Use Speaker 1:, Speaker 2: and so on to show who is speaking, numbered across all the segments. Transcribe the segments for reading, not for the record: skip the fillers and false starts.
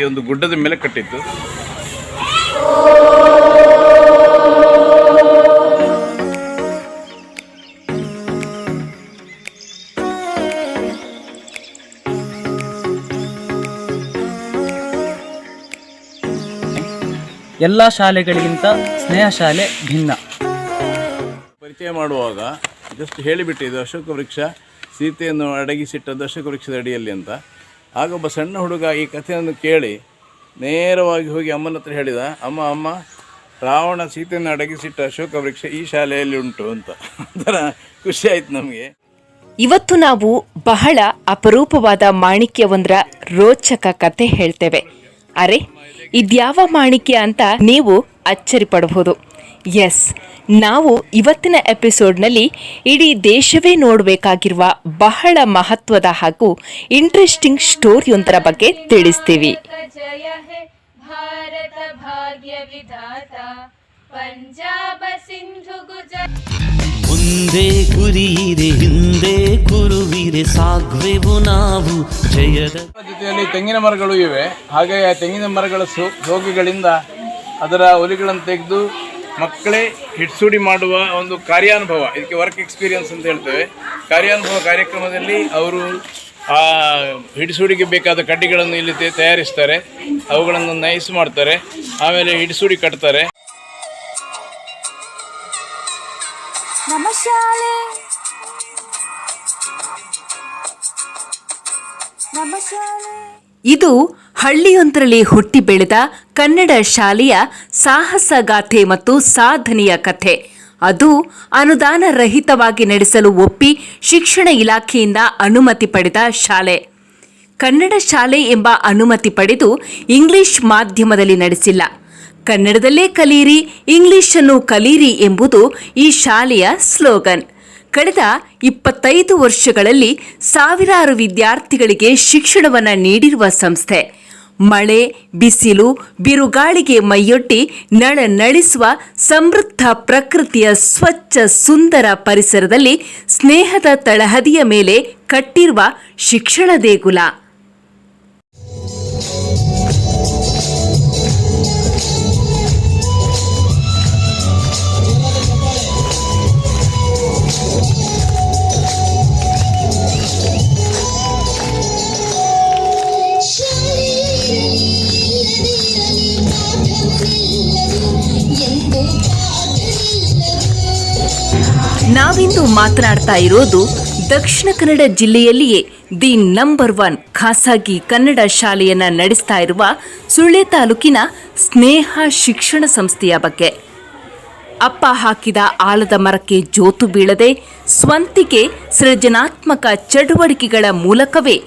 Speaker 1: ಈ ಒಂದು ಗುಡ್ಡದ ಮೇಲೆ ಕಟ್ಟಿದ್ದು.
Speaker 2: ಎಲ್ಲ ಶಾಲೆಗಳಿಗಿಂತ ಸ್ನೇಹ ಶಾಲೆ ಭಿನ್ನ.
Speaker 1: ಪರಿಚಯ ಮಾಡುವಾಗ ಜಸ್ಟ್ ಹೇಳಿಬಿಟ್ಟಿದ್ದು ಅಶೋಕ ವೃಕ್ಷ ಸೀತೆಯನ್ನು ಅಡಗಿಸಿಟ್ಟದ್ದು ಅಶೋಕ ವೃಕ್ಷದ ಅಡಿಯಲ್ಲಿ ಅಂತ. ಆಗ ಒಬ್ಬ ಸಣ್ಣ ಹುಡುಗ ಈ ಕಥೆಯನ್ನು ಕೇಳಿ ನೇರವಾಗಿ ಹೋಗಿ ಅಮ್ಮನ ಹತ್ರ ಹೇಳಿದ, ಅಮ್ಮ ರಾವಣ ಸೀತೆಯನ್ನು ಅಡಗಿಸಿಟ್ಟ ಅಶೋಕ ವೃಕ್ಷ ಈ ಶಾಲೆಯಲ್ಲಿ ಉಂಟು ಅಂತ. ಒಂಥರ ಖುಷಿ ಆಯ್ತು ನಮಗೆ.
Speaker 3: ಇವತ್ತು ನಾವು ಬಹಳ ಅಪರೂಪವಾದ ಮಾಣಿಕ್ಯವೊಂದರ ರೋಚಕ ಕತೆ ಹೇಳ್ತೇವೆ. ಅರೆ, ಇದ್ಯಾವ ಮಾಣಿಕ್ಯ ಅಂತ ನೀವು ಅಚ್ಚರಿ ಪಡಬಹುದು. ಎಸ್, ನಾವು ಇವತ್ತಿನ ಎಪಿಸೋಡ್ನಲ್ಲಿ ಇಡೀ ದೇಶವೇ ನೋಡಬೇಕಾಗಿರುವ ಬಹಳ ಮಹತ್ವದ ಹಾಗೂ ಇಂಟ್ರೆಸ್ಟಿಂಗ್ ಸ್ಟೋರಿಯೊಂದರ ಬಗ್ಗೆ ತಿಳಿಸ್ತೀವಿ.
Speaker 4: ಮುಂದೆ ಕುರಿಯಿರೆ ಹಿಂದೆ ಕುರುವಿರೆ ಸಾಗ್ವೆವು ನಾವು ಜಯದ
Speaker 1: ಜೊತೆಯಲ್ಲಿ ತೆಂಗಿನ ಮರಗಳು ಇವೆ. ಹಾಗೆ ಆ ತೆಂಗಿನ ಮರಗಳ ಸೋಗಿಗಳಿಂದ ಅದರ ಒಲಿಗಳನ್ನು ತೆಗೆದು ಮಕ್ಕಳೇ ಹಿಡ್ಸುಡಿ ಮಾಡುವ ಒಂದು ಕಾರ್ಯಾನುಭವ, ಇದಕ್ಕೆ ವರ್ಕ್ ಎಕ್ಸ್ಪೀರಿಯನ್ಸ್ ಅಂತ ಹೇಳ್ತೇವೆ. ಕಾರ್ಯಾನುಭವ ಕಾರ್ಯಕ್ರಮದಲ್ಲಿ ಅವರು ಆ ಹಿಡಿಸುಡಿಗೆ ಬೇಕಾದ ಕಡ್ಡಿಗಳನ್ನು ಇಲ್ಲಿ ತಯಾರಿಸ್ತಾರೆ, ಅವುಗಳನ್ನು ನೈಸ್ ಮಾಡ್ತಾರೆ, ಆಮೇಲೆ ಹಿಡಿಸುಡಿ ಕಟ್ತಾರೆ.
Speaker 3: ಇದು ಹಳ್ಳಿಯೊಂದರಲ್ಲಿ ಹುಟ್ಟಿ ಬೆಳೆದ ಕನ್ನಡ ಶಾಲೆಯ ಸಾಹಸಗಾಥೆ ಮತ್ತು ಸಾಧನೆಯ ಕಥೆ. ಅದು ಅನುದಾನ ರಹಿತವಾಗಿ ನಡೆಸಲು ಒಪ್ಪಿ ಶಿಕ್ಷಣ ಇಲಾಖೆಯಿಂದ ಅನುಮತಿ ಪಡೆದ ಶಾಲೆ. ಕನ್ನಡ ಶಾಲೆ ಎಂಬ ಅನುಮತಿ ಪಡೆದು ಇಂಗ್ಲಿಷ್ ಮಾಧ್ಯಮದಲ್ಲಿ ನಡೆಸಿಲ್ಲ. ಕನ್ನಡದಲ್ಲೇ ಕಲಿಯಿರಿ, ಇಂಗ್ಲಿಷನ್ನು ಕಲಿಯಿರಿ ಎಂಬುದು ಈ ಶಾಲೆಯ ಸ್ಲೋಗನ್. ಕಳೆದ 25 ವರ್ಷಗಳಲ್ಲಿ ಸಾವಿರಾರು ವಿದ್ಯಾರ್ಥಿಗಳಿಗೆ ಶಿಕ್ಷಣವನ್ನು ನೀಡಿರುವ ಸಂಸ್ಥೆ. ಮಳೆ, ಬಿಸಿಲು, ಬಿರುಗಾಳಿಗೆ ಮೈಯೊಡ್ಡಿ ನಳನಳಿಸುವ ಸಮೃದ್ಧ ಪ್ರಕೃತಿಯ ಸ್ವಚ್ಛ ಸುಂದರ ಪರಿಸರದಲ್ಲಿ ಸ್ನೇಹದ ತಳಹದಿಯ ಮೇಲೆ ಕಟ್ಟಿರುವ ಶಿಕ್ಷಣ ದೇಗುಲ. ನಾವಿಂದು ಮಾತನಾಡ್ತಾ ಇರೋದು ದಕ್ಷಿಣ ಕನ್ನಡ ಜಿಲ್ಲೆಯಲ್ಲಿಯೇ ದಿ ನಂಬರ್ 1 ಖಾಸಗಿ ಕನ್ನಡ ಶಾಲೆಯನ್ನ ನಡೆಸ್ತಾ ಇರುವ ಸುಳ್ಯ ತಾಲೂಕಿನ ಸ್ನೇಹ ಶಿಕ್ಷಣ ಸಂಸ್ಥೆಯ ಬಗ್ಗೆ. ಅಪ್ಪ ಹಾಕಿದ ಆಲದ ಮರಕ್ಕೆ ಜೋತು ಬೀಳದೆ ಸ್ವಂತಿಕೆ ಸೃಜನಾತ್ಮಕ ಚಟುವಟಿಕೆಗಳ ಮೂಲಕವೇ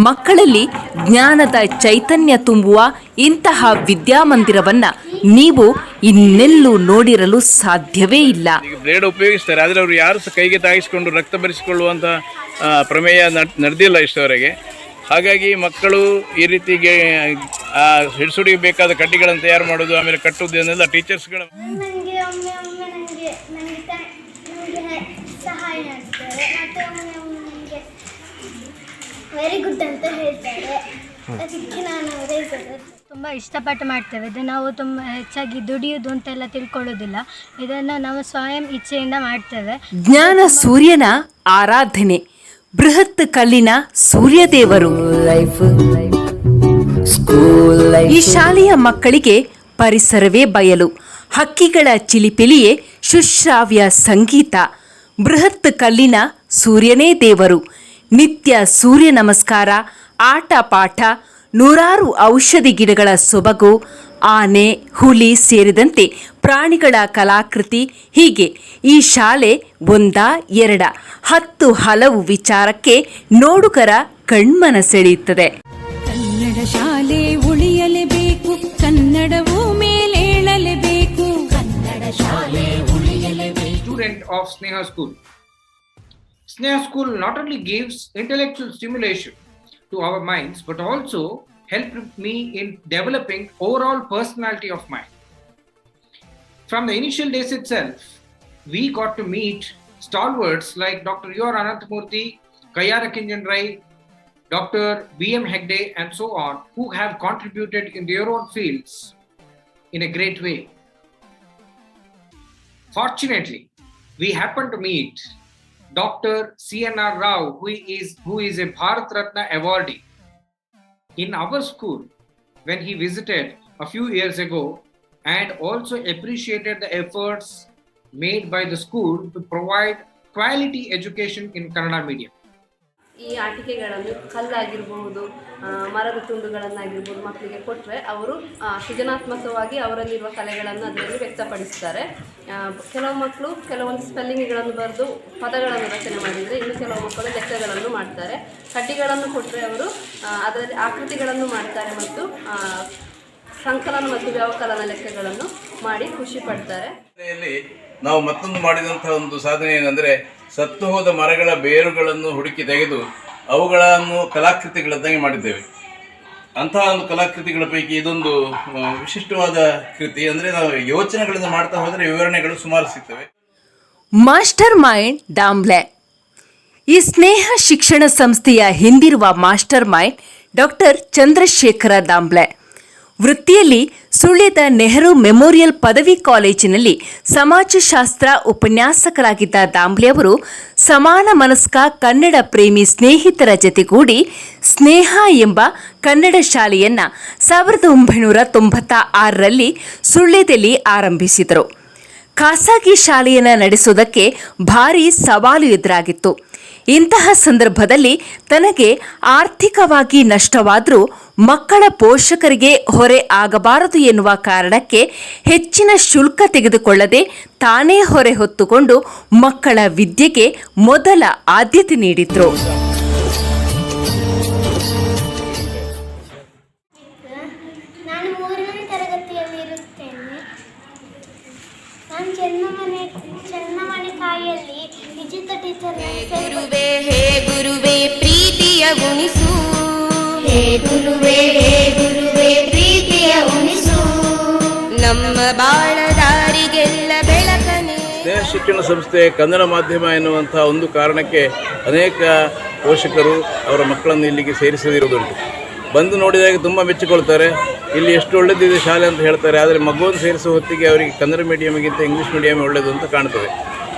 Speaker 3: ಮಕ್ಕಳಲ್ಲಿ ಜ್ಞಾನದ ಚೈತನ್ಯ ತುಂಬುವ ಇಂತಹ ವಿದ್ಯಾಮಂದಿರವನ್ನ ನೀವು ಇನ್ನೆಲ್ಲೂ ನೋಡಿರಲು ಸಾಧ್ಯವೇ ಇಲ್ಲ.
Speaker 1: ಬ್ಲೇಡ್ ಉಪಯೋಗಿಸ್ತಾರೆ, ಆದರೆ ಅವರು ಯಾರು ಸಹ ಕೈಗೆ ತಾಗಿಸಿಕೊಂಡು ರಕ್ತ ಬರಿಸಿಕೊಳ್ಳುವಂಥ ಪ್ರಮೇಯ ನಡೆದಿಲ್ಲ ಇಷ್ಟವರೆಗೆ. ಹಾಗಾಗಿ ಮಕ್ಕಳು ಈ ರೀತಿಗೆ ಹಿಡಿಸುಡಿಗೆ ಬೇಕಾದ ಕಡ್ಡಿಗಳನ್ನು ತಯಾರು ಮಾಡೋದು, ಆಮೇಲೆ ಕಟ್ಟುವುದು, ಅದನ್ನೆಲ್ಲ ಟೀಚರ್ಸ್ಗಳ
Speaker 5: ವೆರಿ ಗುಡ್ ಅಂತ ಹೇಳ್ತಾರೆ. ಅದಕ್ಕೆ ನಾನು ತುಂಬ ಇಷ್ಟಪಟ್ಟು ಮಾಡ್ತೇವೆ. ಇದು ನಾವು ತುಂಬ ಹೆಚ್ಚಾಗಿ ದುಡಿಯೋದು ಅಂತೆಲ್ಲ ತಿಳ್ಕೊಳ್ಳೋದಿಲ್ಲ. ಇದನ್ನು ನಾವು ಸ್ವಯಂ ಇಚ್ಛೆಯಿಂದ ಮಾಡ್ತೇವೆ.
Speaker 3: ಜ್ಞಾನ ಸೂರ್ಯನ ಆರಾಧನೆ, ಬೃಹತ್ ಕಲ್ಲಿನ ಸೂರ್ಯದೇವರು. ಈ ಶಾಲೆಯ ಮಕ್ಕಳಿಗೆ ಪರಿಸರವೇ ಬಯಲು, ಹಕ್ಕಿಗಳ ಚಿಲಿಪಿಲಿಯೇ ಶುಶ್ರಾವ್ಯ ಸಂಗೀತ. ಬೃಹತ್ ಕಲ್ಲಿನ ಸೂರ್ಯನೇ ದೇವರು. ನಿತ್ಯ ಸೂರ್ಯ ನಮಸ್ಕಾರ, ಆಟ ಪಾಠ, ನೂರಾರು ಔಷಧಿ ಗಿಡಗಳ ಸೊಬಗು, ಆನೆ, ಹುಲಿ ಸೇರಿದಂತೆ ಪ್ರಾಣಿಗಳ ಕಲಾಕೃತಿ. ಹೀಗೆ ಈ ಶಾಲೆ 1, 2, 10 ಹಲವು ವಿಚಾರಕ್ಕೆ ನೋಡುಗರ ಕಣ್ಮನ ಸೆಳೆಯುತ್ತದೆ.
Speaker 6: ಕನ್ನಡ ಶಾಲೆ ಉಳಿಯಲೇಬೇಕು, ಕನ್ನಡವು ಮೇಲೇಳಲೇಬೇಕು. ಕನ್ನಡ ಶಾಲೆ ಉಳಿಯಲೇಬೇಕು.
Speaker 7: Student of Sneha School. Sneha School not only gives intellectual stimulation to our minds, but also helped me in developing overall personality of mine. From the initial days itself, we got to meet stalwarts like Dr. U.R. Ananthamurthy, Kayyara Kinjan Rai, Dr. B.M. Hegde, and so on, who have contributed in their own fields in a great way. Fortunately, we happen to meet Dr. C.N.R. Rao, who is a Bharat Ratna awardee in our school when he visited a few years ago, and also appreciated the efforts made by the school to provide quality education in Kannada medium.
Speaker 8: ಈ ಆಟಿಕೆಗಳನ್ನು ಕಲ್ಲಾಗಿರ್ಬಹುದು, ಮರದ ತುಂಡುಗಳನ್ನಾಗಿರ್ಬೋದು ಮಕ್ಕಳಿಗೆ ಕೊಟ್ಟರೆ ಅವರು ಸೃಜನಾತ್ಮಕವಾಗಿ ಅವರಲ್ಲಿರುವ ಕಲೆಗಳನ್ನು ಅದರಲ್ಲಿ ವ್ಯಕ್ತಪಡಿಸ್ತಾರೆ. ಕೆಲವು ಮಕ್ಕಳು ಕೆಲವೊಂದು ಸ್ಪೆಲ್ಲಿಂಗ್ಗಳನ್ನು ಬರೆದು ಪದಗಳನ್ನು ರಚನೆ ಮಾಡಿದರೆ, ಇನ್ನು ಕೆಲವು ಮಕ್ಕಳು ಲೆಕ್ಕಗಳನ್ನು ಮಾಡ್ತಾರೆ. ಕಡ್ಡಿಗಳನ್ನು ಕೊಟ್ಟರೆ ಅವರು ಅದರಲ್ಲಿ ಆಕೃತಿಗಳನ್ನು ಮಾಡ್ತಾರೆ ಮತ್ತು ಸಂಕಲನ ಮತ್ತು ವ್ಯವಕಲನ ಲೆಕ್ಕಗಳನ್ನು ಮಾಡಿ ಖುಷಿ ಪಡ್ತಾರೆ.
Speaker 1: ನಾವು ಮತ್ತೊಂದು ಮಾಡಿದಂತಹ ಒಂದು ಸಾಧನೆ ಏನಂದರೆ, ಸತ್ತು ಹೋದ ಮರಗಳ ಬೇರುಗಳನ್ನು ಹುಡುಕಿ ತೆಗೆದು ಅವುಗಳನ್ನು ಕಲಾಕೃತಿಗಳನ್ನಾಗಿ ಮಾಡಿದ್ದೇವೆ. ಅಂತಹ ಒಂದು ಕಲಾಕೃತಿಗಳ ಪೈಕಿ ಇದೊಂದು ವಿಶಿಷ್ಟವಾದ ಕೃತಿ. ಅಂದರೆ ನಾವು ಯೋಚನೆಗಳನ್ನು ಮಾಡ್ತಾ ಹೋದರೆ ವಿವರಣೆಗಳು ಸುಮಾರು ಸಿಗ್ತವೆ.
Speaker 3: Master mind Dambale. ಈ ಸ್ನೇಹ ಶಿಕ್ಷಣ ಸಂಸ್ಥೆಯ ಹಿಂದಿರುವ master mind doctor Chandrashekhar Dambale. ವೃತ್ತಿಯಲ್ಲಿ ಸುಳ್ಯದ ನೆಹರು ಮೆಮೋರಿಯಲ್ ಪದವಿ ಕಾಲೇಜಿನಲ್ಲಿ ಸಮಾಜಶಾಸ್ತ್ರ ಉಪನ್ಯಾಸಕರಾಗಿದ್ದ ದಾಂಬ್ಲೆ ಅವರು ಸಮಾನ ಮನಸ್ಕ ಕನ್ನಡ ಪ್ರೇಮಿ ಸ್ನೇಹಿತರ ಜತೆಗೂಡಿ ಸ್ನೇಹ ಎಂಬ ಕನ್ನಡ ಶಾಲೆಯನ್ನು 1996ರಲ್ಲಿ ಸುಳ್ಯದಲ್ಲಿ ಆರಂಭಿಸಿದರು. ಖಾಸಗಿ ಶಾಲೆಯನ್ನು ನಡೆಸೋದಕ್ಕೆ ಭಾರೀ ಸವಾಲು ಎದುರಾಗಿತ್ತು. ಇಂತಹ ಸಂದರ್ಭದಲ್ಲಿ ತನಗೆ ಆರ್ಥಿಕವಾಗಿ ನಷ್ಟವಾದರೂ ಮಕ್ಕಳ ಪೋಷಕರಿಗೆ ಹೊರೆ ಆಗಬಾರದು ಎನ್ನುವ ಕಾರಣಕ್ಕೆ ಹೆಚ್ಚಿನ ಶುಲ್ಕ ತೆಗೆದುಕೊಳ್ಳದೆ ತಾನೇ ಹೊರೆ ಹೊತ್ತುಕೊಂಡು ಮಕ್ಕಳ ವಿದ್ಯೆಗೆ ಮೊದಲ ಆದ್ಯತೆ ನೀಡಿದ್ರು.
Speaker 5: ನಾನು 3ನೇ ತರಗತಿಯಲ್ಲಿರುತ್ತೇನೆ. ನಾನು ಚೆನ್ನಮನೆ ಕಾಯಲ್ಲಿ ವಿಜಿತ ಟೀಚರ್.
Speaker 6: ಗುರುವೇ ಹೇ ಗುರುವೇ ಪ್ರೀತಿಯ ಉಣಿಸು, ಹೇ ಗುರುವೇ ಪ್ರೀತಿಯ ಉಣಿಸು, ನಮ್ಮ ಬಾಳ ದಾರಿಗೆಲ್ಲ ಬೆಳಕನೆ.
Speaker 1: ಸ್ನೇಹ ಶಿಕ್ಷಣ ಸಂಸ್ಥೆ ಕನ್ನಡ ಮಾಧ್ಯಮ ಎನ್ನುವಂಥ ಒಂದು ಕಾರಣಕ್ಕೆ ಅನೇಕ ಪೋಷಕರು ಅವರ ಮಕ್ಕಳನ್ನು ಇಲ್ಲಿಗೆ ಸೇರಿಸದಿರುವುದುಂಟು. ಬಂದು ನೋಡಿದಾಗ ತುಂಬ ಮೆಚ್ಚಿಕೊಳ್ತಾರೆ. ಇಲ್ಲಿ ಎಷ್ಟು ಒಳ್ಳೆದಿದೆ ಶಾಲೆ ಅಂತ ಹೇಳ್ತಾರೆ. ಆದರೆ ಮಗುವನ್ನು ಸೇರಿಸುವ ಹೊತ್ತಿಗೆ ಅವರಿಗೆ ಕನ್ನಡ ಮೀಡಿಯಮ್ಗಿಂತ ಇಂಗ್ಲೀಷ್ ಮೀಡಿಯಮ್ ಒಳ್ಳೆಯದು ಅಂತ ಕಾಣ್ತದೆ.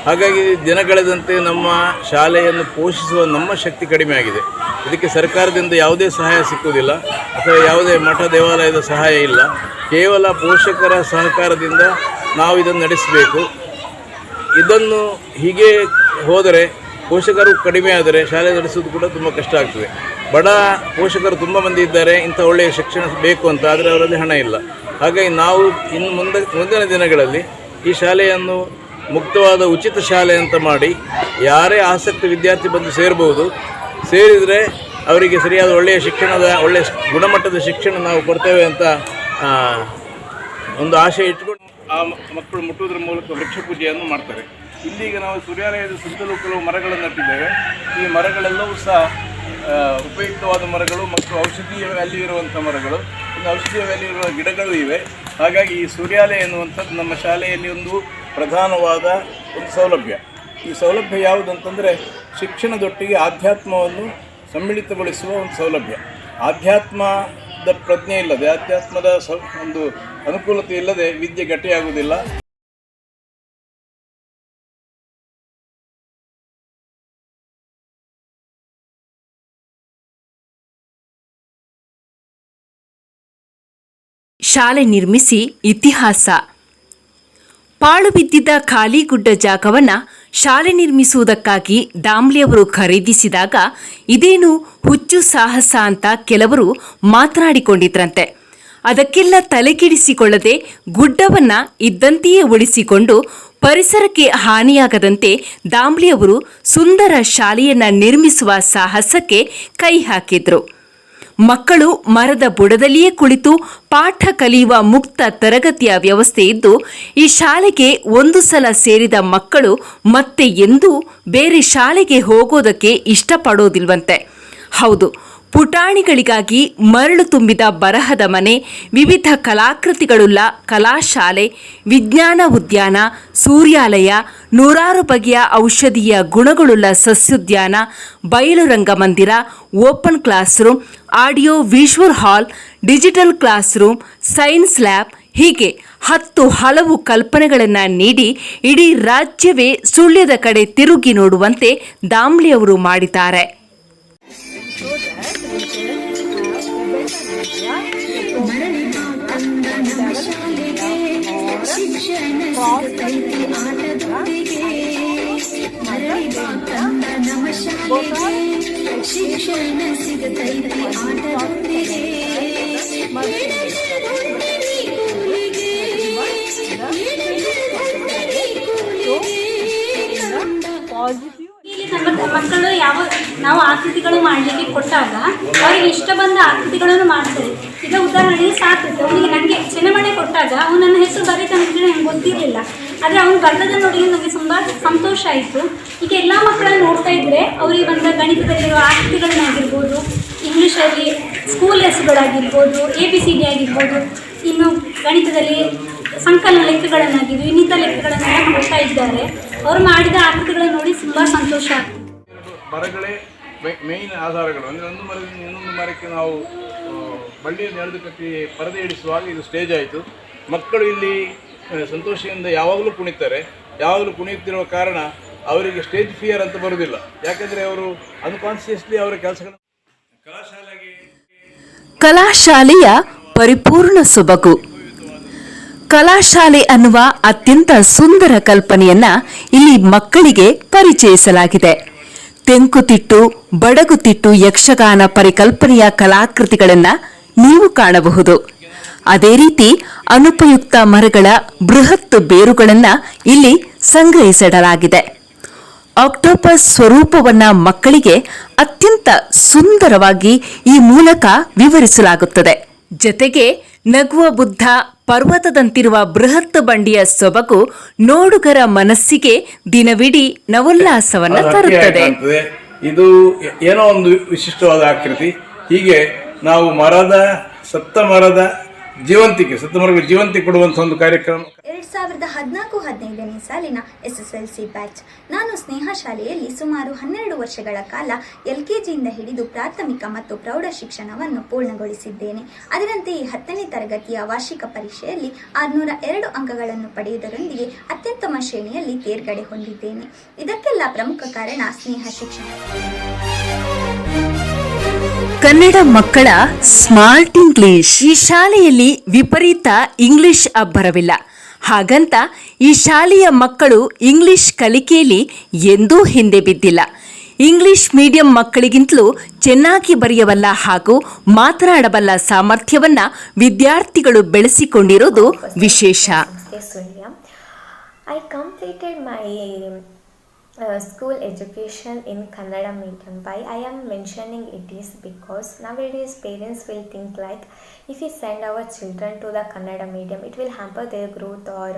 Speaker 1: ಹಾಗಾಗಿ ದಿನ ಕಳೆದಂತೆ ನಮ್ಮ ಶಾಲೆಯನ್ನು ಪೋಷಿಸುವ ನಮ್ಮ ಶಕ್ತಿ ಕಡಿಮೆ ಆಗಿದೆ. ಇದಕ್ಕೆ ಸರ್ಕಾರದಿಂದ ಯಾವುದೇ ಸಹಾಯ ಸಿಕ್ಕುವುದಿಲ್ಲ ಅಥವಾ ಯಾವುದೇ ಮಠ ದೇವಾಲಯದ ಸಹಾಯ ಇಲ್ಲ. ಕೇವಲ ಪೋಷಕರ ಸಹಕಾರದಿಂದ ನಾವು ಇದನ್ನು ನಡೆಸಬೇಕು. ಇದನ್ನು ಹೀಗೆ ಹೋದರೆ ಪೋಷಕರು ಕಡಿಮೆ ಆದರೆ ಶಾಲೆ ನಡೆಸೋದು ಕೂಡ ತುಂಬ ಕಷ್ಟ ಆಗ್ತದೆ. ಬಡ ಪೋಷಕರು ತುಂಬ ಮಂದಿ ಇದ್ದಾರೆ, ಇಂಥ ಒಳ್ಳೆಯ ಶಿಕ್ಷಣ ಬೇಕು ಅಂತ, ಆದರೆ ಅವರಲ್ಲಿ ಹಣ ಇಲ್ಲ. ಹಾಗಾಗಿ ನಾವು ಇನ್ನು ಮುಂದಿನ ದಿನಗಳಲ್ಲಿ ಈ ಶಾಲೆಯನ್ನು ಮುಕ್ತವಾದ ಉಚಿತ ಶಾಲೆ ಅಂತ ಮಾಡಿ ಯಾರೇ ಆಸಕ್ತಿ ವಿದ್ಯಾರ್ಥಿ ಬಂದು ಸೇರ್ಬೋದು. ಸೇರಿದರೆ ಅವರಿಗೆ ಸರಿಯಾದ ಒಳ್ಳೆಯ ಒಳ್ಳೆಯ ಗುಣಮಟ್ಟದ ಶಿಕ್ಷಣ ನಾವು ಕೊಡ್ತೇವೆ ಅಂತ ಒಂದು ಆಶೆ ಇಟ್ಕೊಂಡು ಆ ಮಕ್ಕಳು ಮುಟ್ಟುವುದರ ಮೂಲಕ ವೃಕ್ಷ ಪೂಜೆಯನ್ನು ಮಾಡ್ತಾರೆ. ಇಲ್ಲಿಗ ನಾವು ಸೂರ್ಯಾಲಯದ ಸುತ್ತಲೂ ಕೆಲವು ಮರಗಳನ್ನು ನಟ್ಟಿದ್ದೇವೆ. ಈ ಮರಗಳೆಲ್ಲವೂ ಸಹ ಉಪಯುಕ್ತವಾದ ಮರಗಳು ಮತ್ತು ಔಷಧೀಯ ವ್ಯಾಲ್ಯೂ ಇರುವಂಥ ಮರಗಳು, ಇನ್ನು ಔಷಧೀಯ ವ್ಯಾಲ್ಯೂ ಇರುವ ಗಿಡಗಳು ಇವೆ. ಹಾಗಾಗಿ ಈ ಸೂರ್ಯಾಲಯ ಎನ್ನುವಂಥದ್ದು ನಮ್ಮ ಶಾಲೆಯಲ್ಲಿ ಒಂದು ಪ್ರಧಾನವಾದ ಒಂದು ಸೌಲಭ್ಯ. ಈ ಸೌಲಭ್ಯ ಯಾವುದಂತಂದರೆ ಶಿಕ್ಷಣದೊಟ್ಟಿಗೆ ಆಧ್ಯಾತ್ಮವನ್ನು ಸಮ್ಮಿಳಿತಗೊಳಿಸುವ ಒಂದು ಸೌಲಭ್ಯ. ಆಧ್ಯಾತ್ಮದ ಪ್ರಜ್ಞೆ ಇಲ್ಲದೆ, ಆಧ್ಯಾತ್ಮದ ಒಂದು ಅನುಕೂಲತೆ ಇಲ್ಲದೆ ವಿದ್ಯೆ ಗಟ್ಟಿಯಾಗುವುದಿಲ್ಲ.
Speaker 3: ಶಾಲೆ ನಿರ್ಮಿಸಿ ಇತಿಹಾಸ. ಪಾಳು ಬಿದ್ದಿದ್ದ ಖಾಲಿಗುಡ್ಡ ಜಾಗವನ್ನು ಶಾಲೆ ನಿರ್ಮಿಸುವುದಕ್ಕಾಗಿ ದಾಂಬ್ಲೆಯವರು ಖರೀದಿಸಿದಾಗ ಇದೇನು ಹುಚ್ಚು ಸಾಹಸ ಅಂತ ಕೆಲವರು ಮಾತನಾಡಿಕೊಂಡಿದ್ರಂತೆ. ಅದಕ್ಕೆಲ್ಲ ತಲೆಕೆಡಿಸಿಕೊಳ್ಳದೆ ಗುಡ್ಡವನ್ನು ಇದ್ದಂತೆಯೇ ಉಳಿಸಿಕೊಂಡು ಪರಿಸರಕ್ಕೆ ಹಾನಿಯಾಗದಂತೆ ದಾಂಬ್ಲೆಯವರು ಸುಂದರ ಶಾಲೆಯನ್ನು ನಿರ್ಮಿಸುವ ಸಾಹಸಕ್ಕೆ ಕೈ ಹಾಕಿದ್ರು. ಮಕ್ಕಳು ಮರದ ಬುಡದಲ್ಲಿಯೇ ಕುಳಿತು ಪಾಠ ಕಲಿಯುವ ಮುಕ್ತ ತರಗತಿಯ ವ್ಯವಸ್ಥೆ ಇದ್ದು, ಈ ಶಾಲೆಗೆ ಒಂದು ಸಲ ಸೇರಿದ ಮಕ್ಕಳು ಮತ್ತೆ ಎಂದೂ ಬೇರೆ ಶಾಲೆಗೆ ಹೋಗೋದಕ್ಕೆ ಇಷ್ಟಪಡೋದಿಲ್ವಂತೆ. ಹೌದು, ಪುಟಾಣಿಗಳಿಗಾಗಿ ಮರಳು ತುಂಬಿದ ಬರಹದ ಮನೆ, ವಿವಿಧ ಕಲಾಕೃತಿಗಳುಳ್ಳ ಕಲಾಶಾಲೆ, ವಿಜ್ಞಾನ ಉದ್ಯಾನ, ಸೂರ್ಯಾಲಯ, 100 ಬಗೆಯ ಔಷಧೀಯ ಗುಣಗಳುಳ್ಳ ಸಸ್ಯೋದ್ಯಾನ, ಬಯಲು ರಂಗಮಂದಿರ, open classroom, audio visual hall, digital classroom, science lab ಹೀಗೆ 10 ಹಲವು ಕಲ್ಪನೆಗಳನ್ನು ನೀಡಿ ಇಡೀ ರಾಜ್ಯವೇ ಸುಳ್ಯದ ಕಡೆ ತಿರುಗಿ ನೋಡುವಂತೆ ದಾಮ್ಲೆಯವರು ಮಾಡಿದ್ದಾರೆ.
Speaker 9: ಇಲ್ಲಿ ನಮ್ಮ ಮಕ್ಕಳು ನಾವು ಆಕೃತಿಗಳು ಮಾಡಲಿಕ್ಕೆ ಕೊಟ್ಟಾಗ ಅವರಿಗೆ ಇಷ್ಟ ಬಂದ ಆಕೃತಿಗಳನ್ನು ಮಾಡ್ತಾರೆ. ಈಗ ಉದಾಹರಣೆಗೆ ಸಾಕುತ್ತೆ, ಅವನಿಗೆ ನನಗೆ ಚೆನ್ನಮಣೆ ಕೊಟ್ಟಾಗ ಅವನು ನನ್ನ ಹೆಸರು ಬರೀತಾನೆ ಅಂತ ನನಗೆ ಗೊತ್ತಿರಲಿಲ್ಲ. ಆದರೆ ಅವನು ಬರೆದ ನೋಡಿ ನನಗೆ ತುಂಬ ಸಂತೋಷ ಆಯಿತು. ಈಗ ಎಲ್ಲ ಮಕ್ಕಳನ್ನು ನೋಡ್ತಾ ಇದ್ದರೆ ಅವರಿಗೆ ಬಂದ ಗಣಿತದಲ್ಲಿರುವ ಆಕೃತಿಗಳನ್ನಾಗಿರ್ಬೋದು, ಇಂಗ್ಲೀಷಲ್ಲಿ ಸ್ಕೂಲ್ ಹೆಸರುಗಳಾಗಿರ್ಬೋದು, ABCD ಆಗಿರ್ಬೋದು, ಇನ್ನು ಗಣಿತದಲ್ಲಿ ಸಂಕಲನ ಲೆಕ್ಕಗಳನ್ನಾಗಿದ್ದು ಇನ್ನಿತರ ಲೆಕ್ಕಗಳನ್ನೆಲ್ಲ ಮಾಡ್ತಾ ಇದ್ದಾರೆ. ಅವರು ಮಾಡಿದ ಆಕೃತಿಗಳನ್ನು ನೋಡಿ ತುಂಬ ಸಂತೋಷ ಆಗ್ತದೆ.
Speaker 1: ಮರಗಳೇ ಮೇಯ್ನ್ ಆಧಾರಗಳು. ಅಂದರೆ ಒಂದು ಮರದಿಂದ ಇನ್ನೊಂದು ಮರಕ್ಕೆ ನಾವು ಬಳ್ಳಿಯನ್ನು ಎಳೆದು ಕಟ್ಟಿ ಪರದೆ ಇಡಿಸುವಾಗ ಇದು ಸ್ಟೇಜ್ ಆಯಿತು. ಮಕ್ಕಳು ಇಲ್ಲಿ ಸಂತೋಷದಿಂದ ಯಾವಾಗಲೂ ಕುಣಿತಾರೆ. ಯಾವಾಗಲೂ ಕುಣಿಯುತ್ತಿರುವ ಕಾರಣ ಅವರಿಗೆ ಸ್ಟೇಜ್ ಫಿಯರ್ ಅಂತ ಬರುವುದಿಲ್ಲ. ಯಾಕೆಂದರೆ ಅವರು ಅನ್ಕಾನ್ಷಿಯಸ್ಲಿ ಅವರ ಕೆಲಸಗಳನ್ನು
Speaker 3: ಕಲಾಶಾಲೆಯ ಪರಿಪೂರ್ಣ ಸೊಬಗು. ಕಲಾಶಾಲೆ ಅನ್ನುವ ಅತ್ಯಂತ ಸುಂದರ ಕಲ್ಪನೆಯನ್ನ ಇಲ್ಲಿ ಮಕ್ಕಳಿಗೆ ಪರಿಚಯಿಸಲಾಗಿದೆ. ತೆಂಕುತಿಟ್ಟು, ಬಡಗುತಿಟ್ಟು ಯಕ್ಷಗಾನ ಪರಿಕಲ್ಪನೆಯ ಕಲಾಕೃತಿಗಳನ್ನು ನೀವು ಕಾಣಬಹುದು. ಅದೇ ರೀತಿ ಅನುಪಯುಕ್ತ ಮರಗಳ ಬೃಹತ್ ಬೇರುಗಳನ್ನು ಇಲ್ಲಿ ಸಂಗ್ರಹಿಸಿಡಲಾಗಿದೆ. ಆಕ್ಟೋಪಸ್ ಸ್ವರೂಪವನ್ನ ಮಕ್ಕಳಿಗೆ ಅತ್ಯಂತ ಸುಂದರವಾಗಿ ಈ ಮೂಲಕ ವಿವರಿಸಲಾಗುತ್ತದೆ. ಜತೆಗೆ ನಗುವ ಬುದ್ಧ, ಪರ್ವತದಂತಿರುವ ಬೃಹತ್ ಬಂಡಿಯ ಸೊಬಗು ನೋಡುಗರ ಮನಸ್ಸಿಗೆ ದಿನವಿಡೀ ನವೋಲ್ಲಾಸವನ್ನ ತರುತ್ತದೆ.
Speaker 1: ಇದು ಏನೋ ಒಂದು ವಿಶಿಷ್ಟವಾದ ಆಕೃತಿ. ಹೀಗೆ ನಾವು ಸತ್ತ ಮರಗಳ ಜೀವಂತಿಕೆ ಕೊಡುವಂಥ ಒಂದು ಕಾರ್ಯಕ್ರಮ.
Speaker 10: 2014-15ನೇ ಸಾಲಿನ SSLC ಬ್ಯಾಚ್. ನಾನು ಸ್ನೇಹ ಶಾಲೆಯಲ್ಲಿ ಸುಮಾರು 12 ವರ್ಷಗಳ ಕಾಲ LKGಯಿಂದ ಹಿಡಿದು ಪ್ರಾಥಮಿಕ ಮತ್ತು ಪ್ರೌಢ ಶಿಕ್ಷಣವನ್ನು ಪೂರ್ಣಗೊಳಿಸಿದ್ದೇನೆ. ಅದರಂತೆಯೇ 10ನೇ ತರಗತಿಯ ವಾರ್ಷಿಕ ಪರೀಕ್ಷೆಯಲ್ಲಿ 602 ಅಂಕಗಳನ್ನು ಪಡೆಯುವುದರೊಂದಿಗೆ ಅತ್ಯುತ್ತಮ ಶ್ರೇಣಿಯಲ್ಲಿ ತೇರ್ಗಡೆ ಹೊಂದಿದ್ದೇನೆ. ಇದಕ್ಕೆಲ್ಲ ಪ್ರಮುಖ ಕಾರಣ ಸ್ನೇಹ ಶಿಕ್ಷಣ.
Speaker 3: ಕನ್ನಡ ಮಕ್ಕಳ ಸ್ಮಾರ್ಟ್ ಇಂಗ್ಲಿಷ್. ಈ ಶಾಲೆಯಲ್ಲಿ ವಿಪರೀತ ಇಂಗ್ಲಿಷ್ ಅಬ್ಬರವಿಲ್ಲ. ಹಾಗಂತ ಈ ಶಾಲೆಯ ಮಕ್ಕಳು ಇಂಗ್ಲಿಷ್ ಕಲಿಕೆಯಲ್ಲಿ ಎಂದೂ ಹಿಂದೆ ಬಿದ್ದಿಲ್ಲ. ಇಂಗ್ಲಿಷ್ ಮೀಡಿಯಂ ಮಕ್ಕಳಿಗಿಂತಲೂ ಚೆನ್ನಾಗಿ ಬರೆಯಬಲ್ಲ ಹಾಗೂ ಮಾತನಾಡಬಲ್ಲ ಸಾಮರ್ಥ್ಯವನ್ನ ವಿದ್ಯಾರ್ಥಿಗಳು ಬೆಳೆಸಿಕೊಂಡಿರೋದು ವಿಶೇಷ.
Speaker 11: School education in Kannada medium. Why I am mentioning it is because nowadays parents will think like if we send our children to the Kannada medium it will hamper their growth or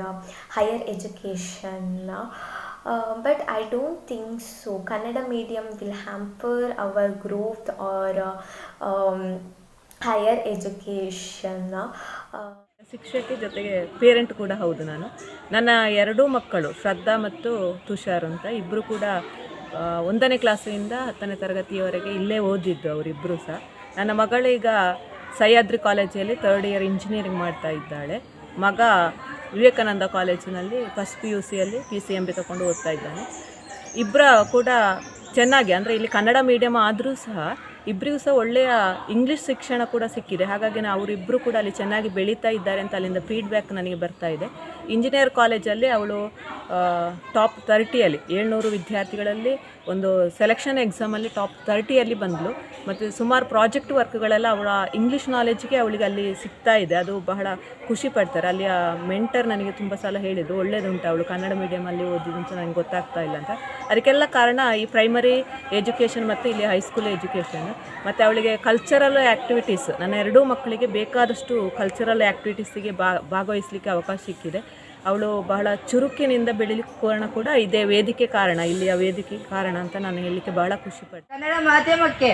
Speaker 11: higher education. But I don't think so. Kannada medium will hamper our growth or higher education.
Speaker 12: ಶಿಕ್ಷಕಿ ಜೊತೆಗೆ parent ಕೂಡ ಹೌದು. ನನ್ನ 2 ಮಕ್ಕಳು ಶ್ರದ್ಧಾ ಮತ್ತು ತುಷಾರ್ ಅಂತ ಇಬ್ಬರು ಕೂಡ 1ನೇ ಕ್ಲಾಸಿನಿಂದ 10ನೇ ತರಗತಿಯವರೆಗೆ ಇಲ್ಲೇ ಓದಿದ್ದು ಅವರಿಬ್ಬರು ಸಹ. ನನ್ನ ಮಗಳೀಗ ಸಹ್ಯಾದ್ರಿ ಕಾಲೇಜಲ್ಲಿ 3rd ಇಯರ್ ಇಂಜಿನಿಯರಿಂಗ್ ಮಾಡ್ತಾ ಇದ್ದಾಳೆ. ಮಗ ವಿವೇಕಾನಂದ ಕಾಲೇಜಿನಲ್ಲಿ ಫಸ್ಟ್ PUCಯಲ್ಲಿ PCMB ತಗೊಂಡು ಓದ್ತಾ ಇದ್ದಾನೆ. ಇಬ್ಬರ ಕೂಡ ಚೆನ್ನಾಗಿ, ಅಂದರೆ ಇಲ್ಲಿ ಕನ್ನಡ ಮೀಡಿಯಮ್ ಆದರೂ ಸಹ ಇಬ್ಬರಿಗೂ ಸಹ ಒಳ್ಳೆಯ ಇಂಗ್ಲೀಷ್ ಶಿಕ್ಷಣ ಕೂಡ ಸಿಕ್ಕಿದೆ. ಹಾಗಾಗಿ ಅವರಿಬ್ಬರು ಕೂಡ ಅಲ್ಲಿ ಚೆನ್ನಾಗಿ ಬೆಳೀತಾ ಇದ್ದಾರೆ ಅಂತ ಅಲ್ಲಿಂದ ಫೀಡ್ಬ್ಯಾಕ್ ನನಗೆ ಬರ್ತಾ ಇದೆ. ಇಂಜಿನಿಯರ್ ಕಾಲೇಜಲ್ಲಿ ಅವಳು ಟಾಪ್ 30ಯಲ್ಲಿ 700 ವಿದ್ಯಾರ್ಥಿಗಳಲ್ಲಿ ಒಂದು ಸೆಲೆಕ್ಷನ್ ಎಕ್ಸಾಮಲ್ಲಿ ಟಾಪ್ 30ಯಲ್ಲಿ ಬಂದಳು. ಮತ್ತು ಸುಮಾರು ಪ್ರಾಜೆಕ್ಟ್ ವರ್ಕ್ಗಳೆಲ್ಲ ಅವಳ ಇಂಗ್ಲೀಷ್ ನಾಲೆಜ್ಗೆ ಅವಳಿಗೆ ಅಲ್ಲಿ ಸಿಗ್ತಾ ಇದೆ. ಅದು ಬಹಳ ಖುಷಿ ಪಡ್ತಾರೆ. ಅಲ್ಲಿಯ ಮೆಂಟರ್ ನನಗೆ ತುಂಬ ಸಲ ಹೇಳಿದರು, ಒಳ್ಳೇದುಂಟು ಅವಳು ಕನ್ನಡ ಮೀಡಿಯಮಲ್ಲಿ ಓದಿದಂತ ನನಗೆ ಗೊತ್ತಾಗ್ತಾ ಇಲ್ಲ ಅಂತ. ಅದಕ್ಕೆಲ್ಲ ಕಾರಣ ಈ ಪ್ರೈಮರಿ ಎಜುಕೇಷನ್ ಮತ್ತು ಇಲ್ಲಿ ಹೈಸ್ಕೂಲ್ ಎಜುಕೇಷನ್. ಮತ್ತು ಅವಳಿಗೆ ಕಲ್ಚರಲ್ ಆ್ಯಕ್ಟಿವಿಟೀಸ್, ನನ್ನ 2 ಮಕ್ಕಳಿಗೆ ಬೇಕಾದಷ್ಟು ಕಲ್ಚರಲ್ ಆ್ಯಕ್ಟಿವಿಟೀಸಿಗೆ ಭಾಗವಹಿಸಲಿಕ್ಕೆ ಅವಕಾಶ ಸಿಕ್ಕಿದೆ. ಅವಳು ಬಹಳ ಚುರುಕಿನಿಂದ ಬೆಳೀಲಿಕ್ಕೆ ಕಾರಣ ಕೂಡ ಇದೇ ವೇದಿಕೆ ಕಾರಣ, ಇಲ್ಲಿಯ ವೇದಿಕೆ ಕಾರಣ ಅಂತ ನಾನು ಹೇಳಲಿಕ್ಕೆ ಬಹಳ ಖುಷಿಪಡ್ತೀನಿ.
Speaker 8: ಕನ್ನಡ ಮಾಧ್ಯಮಕ್ಕೆ,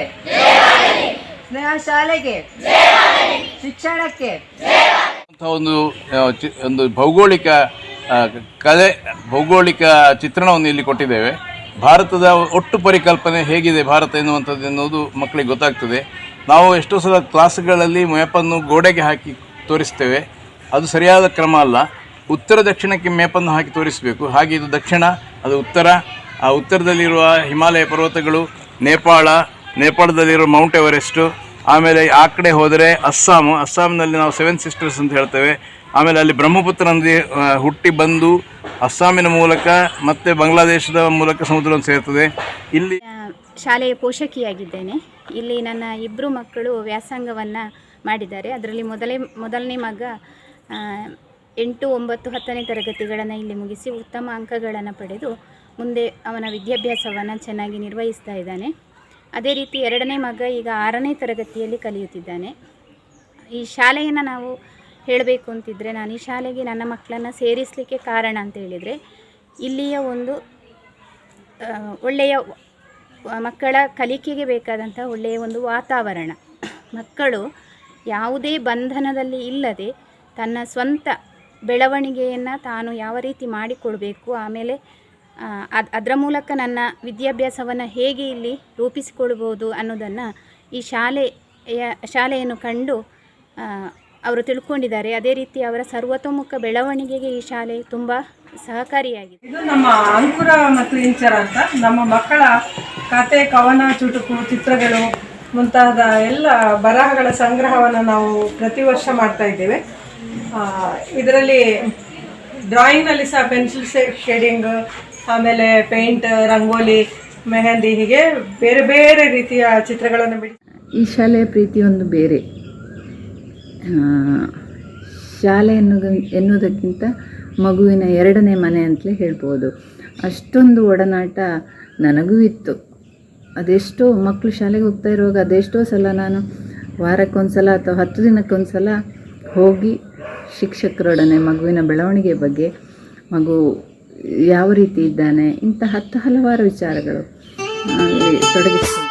Speaker 8: ಸ್ನೇಹ ಶಾಲೆಗೆ, ಶಿಕ್ಷಣಕ್ಕೆ
Speaker 1: ಒಂದು ಭೌಗೋಳಿಕ ಭೌಗೋಳಿಕ ಚಿತ್ರಣವನ್ನು ಇಲ್ಲಿ ಕೊಟ್ಟಿದ್ದೇವೆ. ಭಾರತದ ಒಟ್ಟು ಪರಿಕಲ್ಪನೆ ಹೇಗಿದೆ ಭಾರತ ಎನ್ನುವಂಥದ್ದು ಎನ್ನುವುದು ಮಕ್ಕಳಿಗೆ ಗೊತ್ತಾಗ್ತದೆ. ನಾವು ಎಷ್ಟೋ ಸಲ ಕ್ಲಾಸ್ಗಳಲ್ಲಿ ಮ್ಯಾಪನ್ನು ಗೋಡೆಗೆ ಹಾಕಿ ತೋರಿಸ್ತೇವೆ, ಅದು ಸರಿಯಾದ ಕ್ರಮ ಅಲ್ಲ. ಉತ್ತರ ದಕ್ಷಿಣಕ್ಕೆ ಮ್ಯಾಪನ್ನು ಹಾಕಿ ತೋರಿಸಬೇಕು. ಹಾಗೆ ಇದು ದಕ್ಷಿಣ, ಅದು ಉತ್ತರ. ಆ ಉತ್ತರದಲ್ಲಿರುವ ಹಿಮಾಲಯ ಪರ್ವತಗಳು, ನೇಪಾಳದಲ್ಲಿರುವ ಮೌಂಟ್ ಎವರೆಸ್ಟು, ಆಮೇಲೆ ಆ ಕಡೆ ಹೋದರೆ ಅಸ್ಸಾಂನಲ್ಲಿ ನಾವು 7 ಸಿಸ್ಟರ್ಸ್ ಅಂತ ಹೇಳ್ತೇವೆ. ಆಮೇಲೆ ಅಲ್ಲಿ ಬ್ರಹ್ಮಪುತ್ರ ನದಿ ಹುಟ್ಟಿ ಬಂದು ಅಸ್ಸಾಮಿನ ಮೂಲಕ ಮತ್ತು ಬಾಂಗ್ಲಾದೇಶದ ಮೂಲಕ ಸಮುದ್ರವನ್ನು ಸೇರ್ತದೆ. ಇಲ್ಲಿ
Speaker 13: ಶಾಲೆಯ ಪೋಷಕಿಯಾಗಿದ್ದೇನೆ. ಇಲ್ಲಿ ನನ್ನ 2 ಮಕ್ಕಳು ವ್ಯಾಸಂಗವನ್ನು ಮಾಡಿದ್ದಾರೆ. ಅದರಲ್ಲಿ ಮೊದಲನೇ ಮಗ 8, 9, 10ನೇ ತರಗತಿಗಳನ್ನು ಇಲ್ಲಿ ಮುಗಿಸಿ ಉತ್ತಮ ಅಂಕಗಳನ್ನು ಪಡೆದು ಮುಂದೆ ಅವನ ವಿದ್ಯಾಭ್ಯಾಸವನ್ನು ಚೆನ್ನಾಗಿ ನಿರ್ವಹಿಸ್ತಾ ಇದ್ದಾನೆ. ಅದೇ ರೀತಿ 2ನೇ ಮಗ ಈಗ 6ನೇ ತರಗತಿಯಲ್ಲಿ ಕಲಿಯುತ್ತಿದ್ದಾನೆ. ಈ ಶಾಲೆಯನ್ನು ನಾವು ಹೇಳಬೇಕು ಅಂತಿದ್ದರೆ, ನಾನು ಈ ಶಾಲೆಗೆ ನನ್ನ ಮಕ್ಕಳನ್ನು ಸೇರಿಸಲಿಕ್ಕೆ ಕಾರಣ ಅಂತ ಹೇಳಿದರೆ, ಇಲ್ಲಿಯ ಒಂದು ಒಳ್ಳೆಯ ಮಕ್ಕಳ ಕಲಿಕೆಗೆ ಬೇಕಾದಂಥ ಒಳ್ಳೆಯ ಒಂದು ವಾತಾವರಣ. ಮಕ್ಕಳು ಯಾವುದೇ ಬಂಧನದಲ್ಲಿ ಇಲ್ಲದೆ ತನ್ನ ಸ್ವಂತ ಬೆಳವಣಿಗೆಯನ್ನು ತಾನು ಯಾವ ರೀತಿ ಮಾಡಿಕೊಡಬೇಕು, ಆಮೇಲೆ ಅದರ ಮೂಲಕ ನನ್ನ ವಿದ್ಯಾಭ್ಯಾಸವನ್ನು ಹೇಗೆ ಇಲ್ಲಿ ರೂಪಿಸಿಕೊಳ್ಬೋದು ಅನ್ನೋದನ್ನು ಈ ಶಾಲೆಯನ್ನು ಕಂಡು ಅವರು ತಿಳ್ಕೊಂಡಿದ್ದಾರೆ. ಅದೇ ರೀತಿ ಅವರ ಸರ್ವತೋಮುಖ ಬೆಳವಣಿಗೆಗೆ ಈ ಶಾಲೆ ತುಂಬ ಸಹಕಾರಿಯಾಗಿದೆ.
Speaker 14: ಇದು ನಮ್ಮ ಅಂಕುರ ಮತ್ತು ಇಂಚರ ಅಂತ ನಮ್ಮ ಮಕ್ಕಳ ಕತೆ, ಕವನ, ಚುಟುಕು, ಚಿತ್ರಗಳು ಮುಂತಾದ ಎಲ್ಲ ಬರಹಗಳ ಸಂಗ್ರಹವನ್ನು ನಾವು ಪ್ರತಿ ವರ್ಷ ಮಾಡ್ತಾ ಇದ್ದೇವೆ. ಇದರಲ್ಲಿ ಡ್ರಾಯಿಂಗ್ನಲ್ಲಿ ಸಹ ಪೆನ್ಸಿಲ್ ಶೇಡಿಂಗ್, ಆಮೇಲೆ ಪೇಂಟ್, ರಂಗೋಲಿ, ಮೆಹಂದಿ, ಹೀಗೆ ಬೇರೆ ಬೇರೆ ರೀತಿಯ ಚಿತ್ರಗಳನ್ನು ಬಿಡಿ.
Speaker 15: ಈ ಶಾಲೆಯ ಪ್ರೀತಿ ಒಂದು ಬೇರೆ. ಶಾಲೆ ಎನ್ನುವುದಕ್ಕಿಂತ ಮಗುವಿನ 2ನೇ ಮನೆ ಅಂತಲೇ ಹೇಳ್ಬೋದು. ಅಷ್ಟೊಂದು ಒಡನಾಟ ನನಗೂ ಇತ್ತು. ಅದೆಷ್ಟೋ ಮಕ್ಕಳು ಶಾಲೆಗೆ ಹೋಗ್ತಾ ಇರುವಾಗ ಅದೆಷ್ಟೋ ಸಲ ನಾನು ವಾರಕ್ಕೊಂದು ಸಲ ಅಥವಾ 10 ದಿನಕ್ಕೊಂದು ಸಲ ಹೋಗಿ ಶಿಕ್ಷಕರೊಡನೆ ಮಗುವಿನ ಬೆಳವಣಿಗೆ ಬಗ್ಗೆ, ಮಗು ಯಾವ ರೀತಿ ಇದ್ದಾನೆ, ಇಂಥ ಹಲವಾರು ವಿಚಾರಗಳು ತೊಡಗಿಸ್ಕೊಂಡು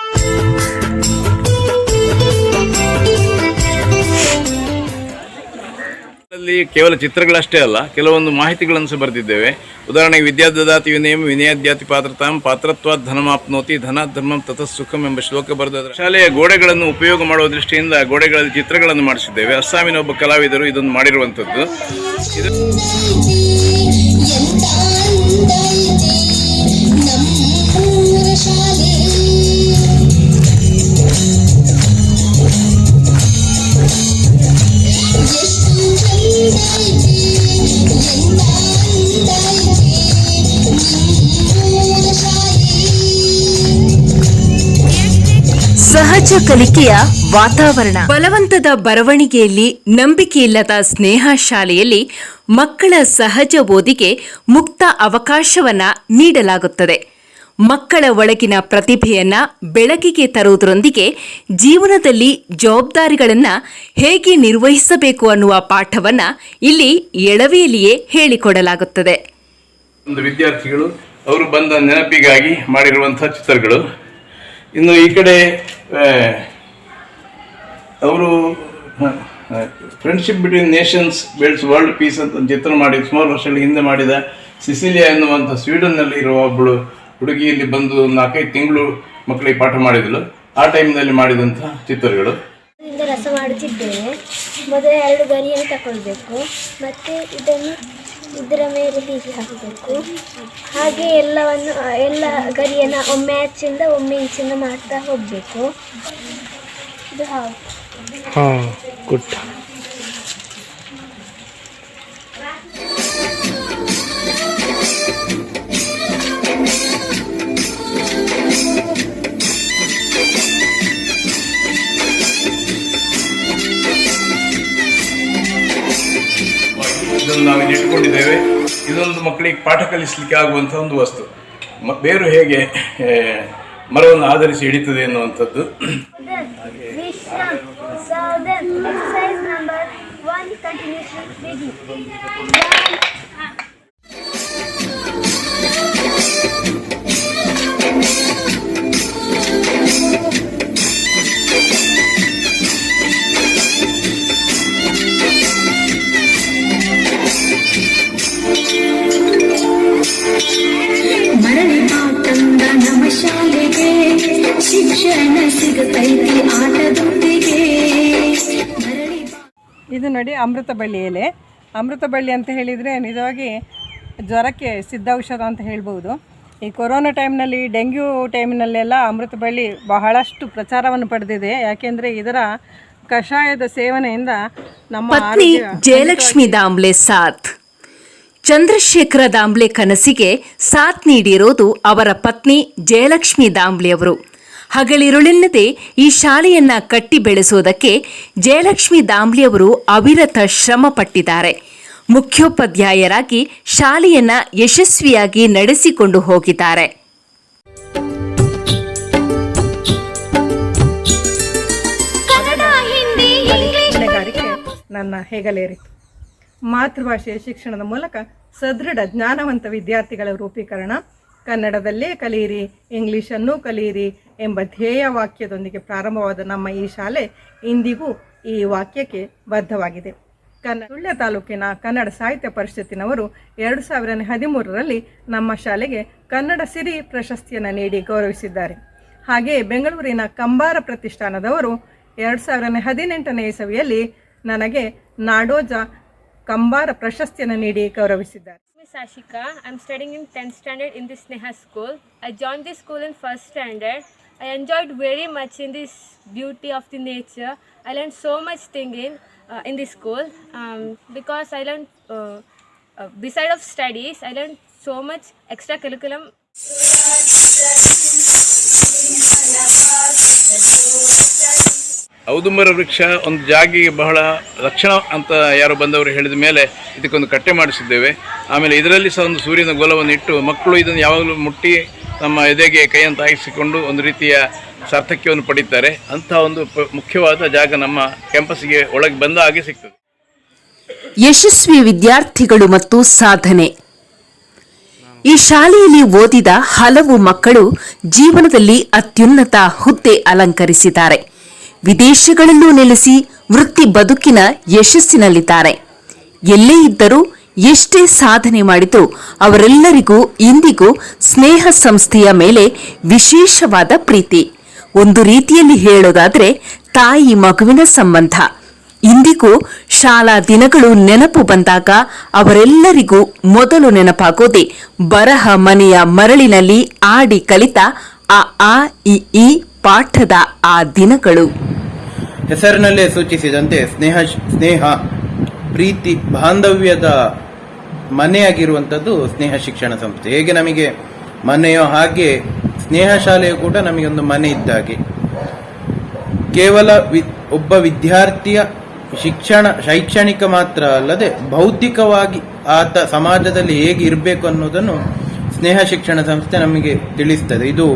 Speaker 1: ಕೇವಲ ಚಿತ್ರಗಳಷ್ಟೇ ಅಲ್ಲ, ಕೆಲವೊಂದು ಮಾಹಿತಿಗಳನ್ನು ಸಹ ಬರೆದಿದ್ದೇವೆ. ಉದಾಹರಣೆಗೆ ವಿದ್ಯಾದದಾತಿ ವಿನಯಂ ವಿನಯಾದ್ಯಾತಿ ಪಾತ್ರತಾಂ ಪಾತ್ರತ್ವಾತ್ ಧನಮಾಪ್ನೋತಿ ಧನಾತ್ ಧರ್ಮಂ ತತಃ ಸುಖಂ ಎಂಬ ಶ್ಲೋಕ ಬರೆದ ಶಾಲೆಯ ಗೋಡೆಗಳನ್ನು ಉಪಯೋಗ ಮಾಡುವ ದೃಷ್ಟಿಯಿಂದ ಗೋಡೆಗಳಲ್ಲಿ ಚಿತ್ರಗಳನ್ನು ಮಾಡಿಸಿದ್ದೇವೆ. ಅಸ್ಸಾಮಿನ ಒಬ್ಬ ಕಲಾವಿದರು ಇದನ್ನು ಮಾಡಿರುವಂಥದ್ದು.
Speaker 3: ಸಹಜ ಕಲಿಕೆಯ ವಾತಾವರಣ. ಬಲವಂತದ ಬರವಣಿಗೆಯಲ್ಲಿ ನಂಬಿಕೆಯಿಲ್ಲದ ಸ್ನೇಹ ಶಾಲೆಯಲ್ಲಿ ಮಕ್ಕಳ ಸಹಜ ಓದಿಗೆ ಮುಕ್ತ ಅವಕಾಶವನ್ನ ನೀಡಲಾಗುತ್ತದೆ. ಮಕ್ಕಳ ಒಳಗಿನ ಪ್ರತಿಭೆಯನ್ನ ಬೆಳಕಿಗೆ ತರುವುದರೊಂದಿಗೆ ಜೀವನದಲ್ಲಿ ಜವಾಬ್ದಾರಿಗಳನ್ನು ಹೇಗೆ ನಿರ್ವಹಿಸಬೇಕು ಅನ್ನುವ ಪಾಠವನ್ನ ಇಲ್ಲಿ ಎಳವೆಯಲ್ಲಿಯೇ ಹೇಳಿಕೊಡಲಾಗುತ್ತದೆ.
Speaker 1: ಒಂದು ವಿದ್ಯಾರ್ಥಿಗಳು ಅವರು ಬಂದ ನೆನಪಿಗಾಗಿ ಮಾಡಿರುವಂತಹ ಚಿತ್ರಗಳು. ಇನ್ನು ಈ ಕಡೆ ಅವರು friendship between nations builds world peace ಅಂತ ಚಿತ್ರ ಮಾಡಿ ಸುಮಾರು ವರ್ಷಗಳ ಹಿಂದೆ ಮಾಡಿದ ಸಿಸಿಲಿಯಾ ಎನ್ನುವಂಥ ಸ್ವೀಡನ್ನಲ್ಲಿ ಇರುವ ಒಬ್ಬಳು ಹುಡುಗಿ ಇಲ್ಲಿ ಬಂದು 4-5 ತಿಂಗಳು ಮಕ್ಕಳಿಗೆ ಪಾಠ ಮಾಡಿದಳು. ಆ ಟೈಮ್ನಲ್ಲಿ ಮಾಡಿದಂಥ ಚಿತ್ರಗಳು.
Speaker 5: ರಸ ಮಾಡುತ್ತಿದ್ದೇವೆ. ಮೊದಲ 2 ಗರಿಯನ್ನು ತಗೊಳ್ಬೇಕು, ಮತ್ತು ಇದರ ಮೇಲೆ ಹೀಗೆ ಹಾಕಬೇಕು. ಹಾಗೆ ಎಲ್ಲ ಗರಿಯನ್ನು ಒಮ್ಮೆ ಆಚಿಂದ ಒಮ್ಮೆ ಇಂಚಿಂದ ಮಾಡ್ತಾ ಹೋಗಬೇಕು. ಇದು
Speaker 16: ಗುಡ್.
Speaker 1: ಇದನ್ನು ನಾವಿಲ್ಲಿ ಇಟ್ಕೊಂಡಿದ್ದೇವೆ. ಇದೊಂದು ಮಕ್ಕಳಿಗೆ ಪಾಠ ಕಲಿಸಲಿಕ್ಕೆ ಆಗುವಂಥ ಒಂದು ವಸ್ತು. ಬೇರು ಹೇಗೆ ಮರವನ್ನು ಆಧರಿಸಿ ಹಿಡಿತದೆ ಎನ್ನುವಂಥದ್ದು.
Speaker 14: ನೋಡಿ ಅಮೃತ ಬಳ್ಳಿ ಎಲೆ. ಅಮೃತ ಬಳ್ಳಿ ಅಂತ ಹೇಳಿದರೆ ನಿಜವಾಗಿ ಜ್ವರಕ್ಕೆ ಸಿದ್ಧ ಔಷಧ ಅಂತ ಹೇಳ್ಬೋದು. ಈ ಕೊರೋನಾ ಟೈಮ್ನಲ್ಲಿ, ಡೆಂಗ್ಯೂ ಟೈಮ್ನಲ್ಲೆಲ್ಲ ಅಮೃತ ಬಳ್ಳಿ ಬಹಳಷ್ಟು ಪ್ರಚಾರವನ್ನು ಪಡೆದಿದೆ. ಯಾಕೆಂದರೆ ಇದರ ಕಷಾಯದ ಸೇವನೆಯಿಂದ ನಮ್ಮ
Speaker 3: ಪತ್ನಿ ಜಯಲಕ್ಷ್ಮಿ ದಾಂಬ್ಲೆ ಸಾಥ್. ಚಂದ್ರಶೇಖರ ದಾಂಬ್ಲೆ ಕನಸಿಗೆ ಸಾಥ್ ನೀಡಿರೋದು ಅವರ ಪತ್ನಿ ಜಯಲಕ್ಷ್ಮಿ ದಾಂಬ್ಲೆ ಅವರು. ಹಗಲಿರುಳೆನ್ನದೆ ಈ ಶಾಲೆಯನ್ನ ಕಟ್ಟಿ ಬೆಳೆಸೋದಕ್ಕೆ ಜಯಲಕ್ಷ್ಮಿ ದಾಂಬ್ಲೆ ಅವರು ಅವಿರತ ಶ್ರಮ ಪಟ್ಟಿದ್ದಾರೆ. ಮುಖ್ಯೋಪಾಧ್ಯಾಯರಾಗಿ ಶಾಲೆಯನ್ನ ಯಶಸ್ವಿಯಾಗಿ ನಡೆಸಿಕೊಂಡು ಹೋಗಿದ್ದಾರೆ.
Speaker 14: ಹೊಣೆಗಾರಿಕೆ ನನ್ನ ಹೆಗಲೇರಿತು. ಮಾತೃಭಾಷೆಯ ಶಿಕ್ಷಣದ ಮೂಲಕ ಸದೃಢ ಜ್ಞಾನವಂತ ವಿದ್ಯಾರ್ಥಿಗಳ ರೂಪೀಕರಣ, ಕನ್ನಡದಲ್ಲೇ ಕಲಿಯಿರಿ, ಇಂಗ್ಲಿಷನ್ನೂ ಕಲಿಯಿರಿ ಎಂಬ ಧ್ಯೇಯ ವಾಕ್ಯದೊಂದಿಗೆ ಪ್ರಾರಂಭವಾದ ನಮ್ಮ ಈ ಶಾಲೆ ಇಂದಿಗೂ ಈ ವಾಕ್ಯಕ್ಕೆ ಬದ್ಧವಾಗಿದೆ. ಸುಳ್ಯ ತಾಲೂಕಿನ ಕನ್ನಡ ಸಾಹಿತ್ಯ ಪರಿಷತ್ತಿನವರು 2013ರಲ್ಲಿ ನಮ್ಮ ಶಾಲೆಗೆ ಕನ್ನಡ ಸಿರಿ ಪ್ರಶಸ್ತಿಯನ್ನು ನೀಡಿ ಗೌರವಿಸಿದ್ದಾರೆ. ಹಾಗೆಯೇ ಬೆಂಗಳೂರಿನ ಕಂಬಾರ ಪ್ರತಿಷ್ಠಾನದವರು 2018ನೇ ಇಸವಿಯಲ್ಲಿ ನನಗೆ ನಾಡೋಜ ಕಂಬಾರ ಪ್ರಶಸ್ತಿಯನ್ನು ನೀಡಿ ಗೌರವಿಸಿದ್ದಾರೆ.
Speaker 16: Sashika, I'm studying in 10th standard in this Sneha school. I joined this school in 1st standard. I enjoyed very much in this beauty of the nature. I learned so much thing in this school because I learned beside of studies, I learned so much extra curriculum.
Speaker 1: ಔದುಂಬರ ವೃಕ್ಷ ಒಂದು ಜಾಗಿಗೆ ಬಹಳ ಲಕ್ಷಣ ಅಂತ ಯಾರು ಬಂದವರು ಹೇಳಿದ ಮೇಲೆ ಇದಕ್ಕೊಂದು ಕಟ್ಟೆ ಮಾಡಿಸಿದ್ದೇವೆ. ಆಮೇಲೆ ಇದರಲ್ಲಿ ಸಹ ಒಂದು ಸೂರ್ಯನ ಗೋಲವನ್ನು ಇಟ್ಟು ಮಕ್ಕಳು ಇದನ್ನು ಯಾವಾಗಲೂ ಮುಟ್ಟಿ ನಮ್ಮ ಎದೆಗೆ ಕೈಯನ್ನು ತಾಗಿಸಿಕೊಂಡು ಒಂದು ರೀತಿಯ ಸಾರ್ಥಕ್ಯವನ್ನು ಪಡೀತಾರೆ. ಅಂಥ ಒಂದು ಮುಖ್ಯವಾದ ಜಾಗ ನಮ್ಮ ಕ್ಯಾಂಪಸ್ಗೆ ಒಳಗೆ ಬಂದ ಹಾಗೆ ಸಿಗ್ತದೆ.
Speaker 3: ಯಶಸ್ವಿ ವಿದ್ಯಾರ್ಥಿಗಳು ಮತ್ತು ಸಾಧನೆ. ಈ ಶಾಲೆಯಲ್ಲಿ ಓದಿದ ಹಲವು ಮಕ್ಕಳು ಜೀವನದಲ್ಲಿ ಅತ್ಯುನ್ನತ ಹುದ್ದೆ ಅಲಂಕರಿಸಿದ್ದಾರೆ. ವಿದೇಶಗಳಲ್ಲೂ ನೆಲೆಸಿ ವೃತ್ತಿ ಬದುಕಿನ ಯಶಸ್ಸಿನಲ್ಲಿದ್ದಾರೆ. ಎಲ್ಲೇ ಇದ್ದರೂ ಎಷ್ಟೇ ಸಾಧನೆ ಮಾಡಿದರೂ ಅವರೆಲ್ಲರಿಗೂ ಇಂದಿಗೂ ಸ್ನೇಹ ಸಂಸ್ಥೆಯ ಮೇಲೆ ವಿಶೇಷವಾದ ಪ್ರೀತಿ. ಒಂದು ರೀತಿಯಲ್ಲಿ ಹೇಳೋದಾದರೆ ತಾಯಿ ಮಗುವಿನ ಸಂಬಂಧ. ಇಂದಿಗೂ ಶಾಲಾ ದಿನಗಳು ನೆನಪು ಬಂದಾಗ ಅವರೆಲ್ಲರಿಗೂ ಮೊದಲು ನೆನಪಾಗೋದೆ ಬರಹ ಮನೆಯ ಮರಳಿನಲ್ಲಿ ಆಡಿ ಕಲಿತ ಆ ಈ ಪಾಠದ ಆ ದಿನಗಳು.
Speaker 17: ಹೆಸರಿನಲ್ಲೇ ಸೂಚಿಸಿದಂತೆ ಸ್ನೇಹ, ಪ್ರೀತಿ, ಬಾಂಧವ್ಯದ ಮನೆಯಾಗಿರುವಂಥದ್ದು ಸ್ನೇಹ ಶಿಕ್ಷಣ ಸಂಸ್ಥೆ. ಹೇಗೆ ನಮಗೆ ಮನೆಯೋ ಹಾಗೆ ಸ್ನೇಹ ಶಾಲೆಯು ಕೂಡ ನಮಗೆ ಒಂದು ಮನೆ ಇದ್ದಾಗೆ. ಕೇವಲ ಒಬ್ಬ ವಿದ್ಯಾರ್ಥಿಯ ಶೈಕ್ಷಣಿಕ ಮಾತ್ರ ಅಲ್ಲದೆ ಬೌದ್ಧಿಕವಾಗಿ ಆತ ಸಮಾಜದಲ್ಲಿ ಹೇಗೆ ಇರಬೇಕು ಅನ್ನೋದನ್ನು ಸ್ನೇಹ ಶಿಕ್ಷಣ ಸಂಸ್ಥೆ ನಮಗೆ ತಿಳಿಸ್ತದೆ. ಇದು